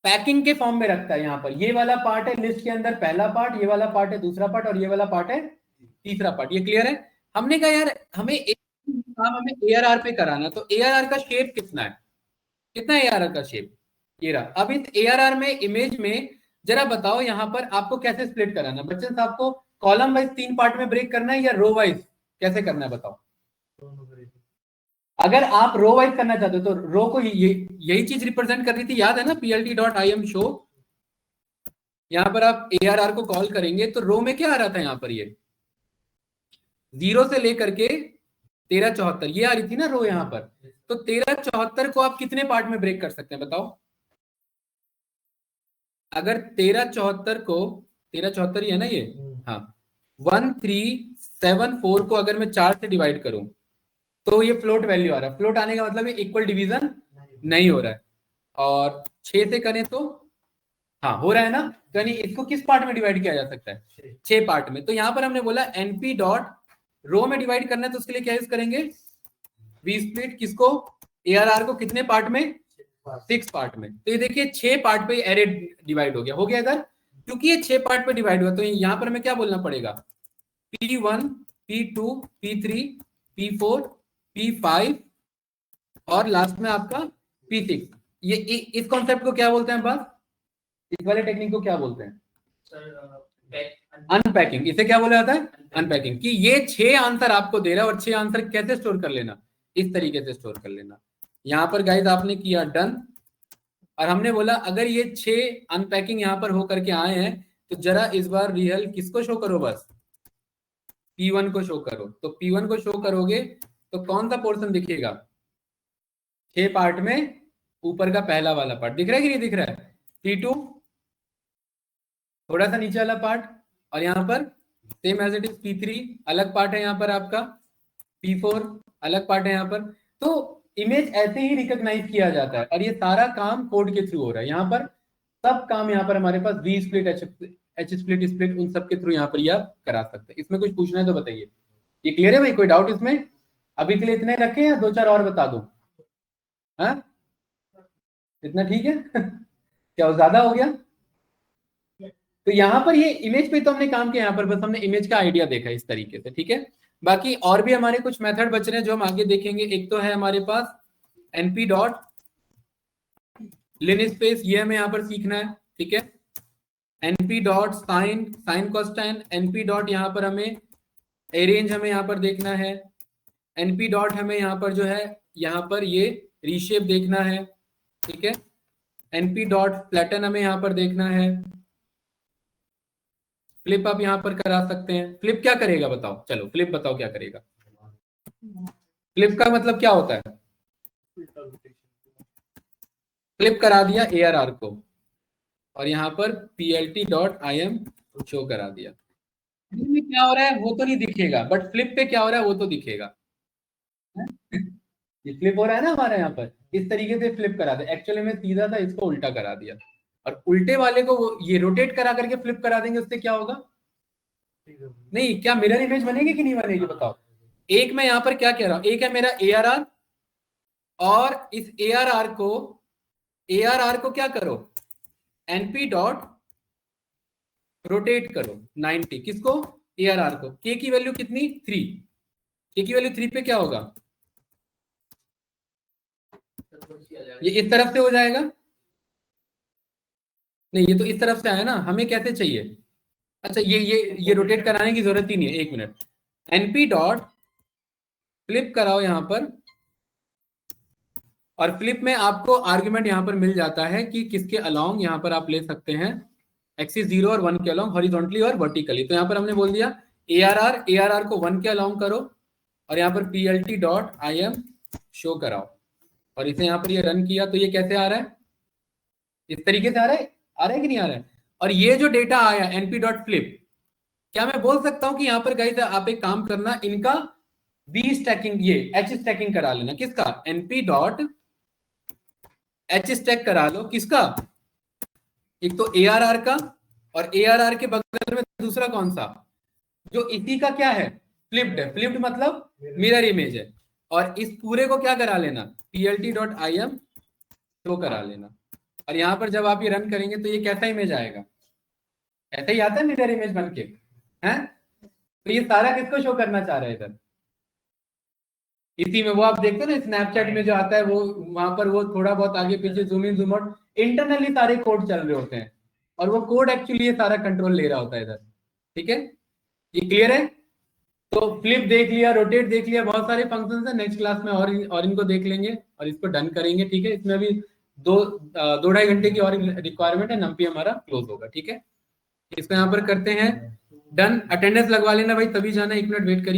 पैकिंग के फॉर्म में रखता है। यहाँ पर ये वाला पार्ट है लिस्ट के अंदर पहला पार्ट, ये वाला पार्ट है दूसरा पार्ट, और ये वाला पार्ट है तीसरा पार्ट। ये क्लियर है। हमने कहा यार हमें काम हमें ARR पे कराना, तो ARR का शेप कितना है, कितना है ARR का शेप, ये रहा। अब इस ARR में इमेज में जरा बताओ यहाँ पर आपको कैसे स्प्लिट कराना, बच्चन साहब को कॉलम वाइज 3 पार्ट में ब्रेक करना है या रो वाइज कैसे करना है बताओ। अगर आप रो वाइज करना चाहते हो तो रो को यही चीज रिप्रेजेंट कर रही थी, याद है ना, plt.im शो। यहां पर आप ARR को कॉल करेंगे तो रो में क्या आ रहा था, यहाँ पर ये 0 से लेकर के 1374 ये आ रही थी ना रो यहाँ पर। तो 1374 को आप कितने पार्ट में ब्रेक कर सकते हैं बताओ। अगर 1374 को 1374 ही है ना ये, हाँ, 1374 को अगर मैं 4 से डिवाइड करूं तो ये फ्लोट वैल्यू आ रहा है। फ्लोट आने का मतलब है इक्वल डिवीजन नहीं हो रहा है। और 6 से करें तो हाँ हो रहा है ना, तो यानी इसको किस पार्ट में डिवाइड किया जा सकता है, 6 पार्ट में। तो यहां पर हमने बोला एनपी डॉट रो में डिवाइड करना है, तो उसके लिए क्या यूज करेंगे, वी स्प्लिट। किसको, ARR को कितने पार्ट में, 6 पार्ट में। तो ये देखिए 6 पार्ट पे एरे डिवाइड हो गया इधर, क्योंकि ये 6 पार्ट पे डिवाइड हुआ। तो यहाँ पर हमें क्या बोलना पड़ेगा, P1 P2 P3 P4 P5 और लास्ट में आपका P6। ये इस कॉन्सेप्ट को क्या बोलते हैं बस, इस वाले टेक्निक को क्या बोलते हैं, अनपैकिंग। इसे क्या बोला जाता है, अनपैकिंग। कि ये 6 आंसर आपको दे रहा है और 6 आंसर कैसे स्टोर कर लेना, इस तरीके से स्टोर कर लेना। यहाँ पर गाइस आपने किया डन, और हमने बोला अगर ये 6 अनपैकिंग यहाँ पर होकर के आए हैं तो जरा इस बार रियल किसको शो करो, बस P1 को शो करो। तो P1 को शो करोगे तो कौन सा पोर्शन दिखेगा, 6 पार्ट में ऊपर का पहला वाला पार्ट दिख रहा है कि नहीं दिख रहा है। P2 थोड़ा सा नीचे वाला पार्ट, और यहाँ पर same as it is P3 अलग पार्ट है यहाँ पर आपका, P4 अलग पार्ट है यहाँ पर। तो इमेज ऐसे ही रिकॉग्नाइज किया जाता है, और ये सारा काम कोड के थ्रू हो रहा है। यहाँ पर सब काम यहाँ पर हमारे पास vsplit hsplit split उन सब के थ्रू यहाँ पर ये आप करा सकते हैं। इसमें कुछ पूछना है तो बताइए। ये क्लियर है भाई, कोई डाउट इसमें, अभी के लिए इतने रखें या 2-4 और बता दूं, हाँ इतना ठीक है क्या वो ज्यादा हो गया। तो यहाँ पर ये इमेज पे तो हमने काम किया, यहाँ पर बस हमने इमेज का आइडिया देखा इस तरीके से, ठीक है। बाकी और भी हमारे कुछ मेथड बच रहे हैं जो हम आगे देखेंगे। एक तो है हमारे पास np डॉट लिनस्पेस, ये हमें यहाँ पर सीखना है, ठीक है। np dot sine cosine, np dot यहाँ पर हमें अरेंज हमें यहाँ पर देखना है, np डॉट हमें यहाँ पर जो है यहाँ पर ये रीशेप देखना है, ठीक है। np डॉट फ्लैटन हमें यहाँ पर देखना है। फ्लिप आप यहाँ पर करा सकते हैं। फ्लिप क्या करेगा बताओ, चलो फ्लिप बताओ क्या करेगा। फ्लिप का मतलब क्या होता है, फ्लिप करा दिया ARR को और यहाँ पर plt.im शो करा दिया। में क्या हो रहा है वो तो नहीं दिखेगा, बट फ्लिप पे क्या हो रहा है वो तो दिखेगा। ये फ्लिप हो रहा है ना हमारे यहाँ पर, इस तरीके से फ्लिप करा दिया। एक्चुअली में सीधा था, इसको उल्टा करा दिया। और उल्टे वाले को वो ये रोटेट करा करके फ्लिप करा देंगे, उससे क्या होगा? नहीं, क्या मिरर इमेज बनेगी कि नहीं बनेगी बताओ? एक मैं यहां पर क्या कह रहा हूं, एक है मेरा ARR, और इस ARR को क्या करो, NP डॉट रोटेट करो 90, किसको? ARR को। K की वैल्यू कितनी? 3। K की वैल्यू 3 पे क्या होगा? ये इस तरफ से हो जाएगा, नहीं ये तो इस तरफ से आया ना, हमें कैसे चाहिए? अच्छा ये रोटेट कराने की जरूरत ही नहीं है, 1 मिनट। NP डॉट फ्लिप कराओ यहां पर, और फ्लिप में आपको आर्ग्यूमेंट यहां पर मिल जाता है कि किसके अलोंग यहां पर आप ले सकते हैं, एक्सिस 0 और 1 के अलोंग, हॉरिजॉन्टली और वर्टिकली। तो यहां पर हमने बोल दिया ARR को 1 के अलोंग करो, और यहां पर PLT डॉट IM शो कराओ, और इसे यहां पर ये रन किया तो ये कैसे आ रहा है? इस तरीके से आ रहा है कि नहीं आ रहा है? और ये जो डेटा आया NP डॉट फ्लिप, क्या मैं बोल सकता हूं कि यहां पर गाइस आप एक काम करना, इनका B स्टैकिंग, ये H स्टैकिंग करा लेना, किसका? NP डॉट H स्टैक करा लो, किसका? एक तो ARR का, और ARR के बगल में दूसरा कौन सा, जो इसी का क्या है? फ्लिप्ड है। फ्लिप्ड मतलब मिरर इमेज है। और इस पूरे को क्या करा लेना? PLT डॉट IM शो करा लेना। और यहां पर जब आप ये रन करेंगे तो ये कैसा इमेज आएगा? ऐसा ही आता है मिरर इमेज बन के, है? तो ये सारा किसको शो करना चाह रहा है इधर? इसी में वो आप देखते हो ना स्नैपचैट में जो आता है, वो वहां पर वो थोड़ा बहुत आगे पीछे zoom in zoom out, internally सारे कोड चल रहे होते हैं, और वो कोड एक्चुअली ये सारा कंट्रोल ले रहा होता है इधर। ठीक है, ये क्लियर है? तो फ्लिप देख लिया, रोटेट देख लिया, बहुत सारे फंक्शंस है, नेक्स्ट क्लास में और इनको देख लेंगे और इसको डन करेंगे। ठीक है, इसमें अभी 2-2.5 घंटे की और रिक्वायरमेंट है, NumPy हमारा क्लोज होगा। ठीक है, इसको यहाँ पर करते हैं डन। अटेंडेंस लगवा लेना भाई, तभी जाना, 1 मिनट वेट करिए।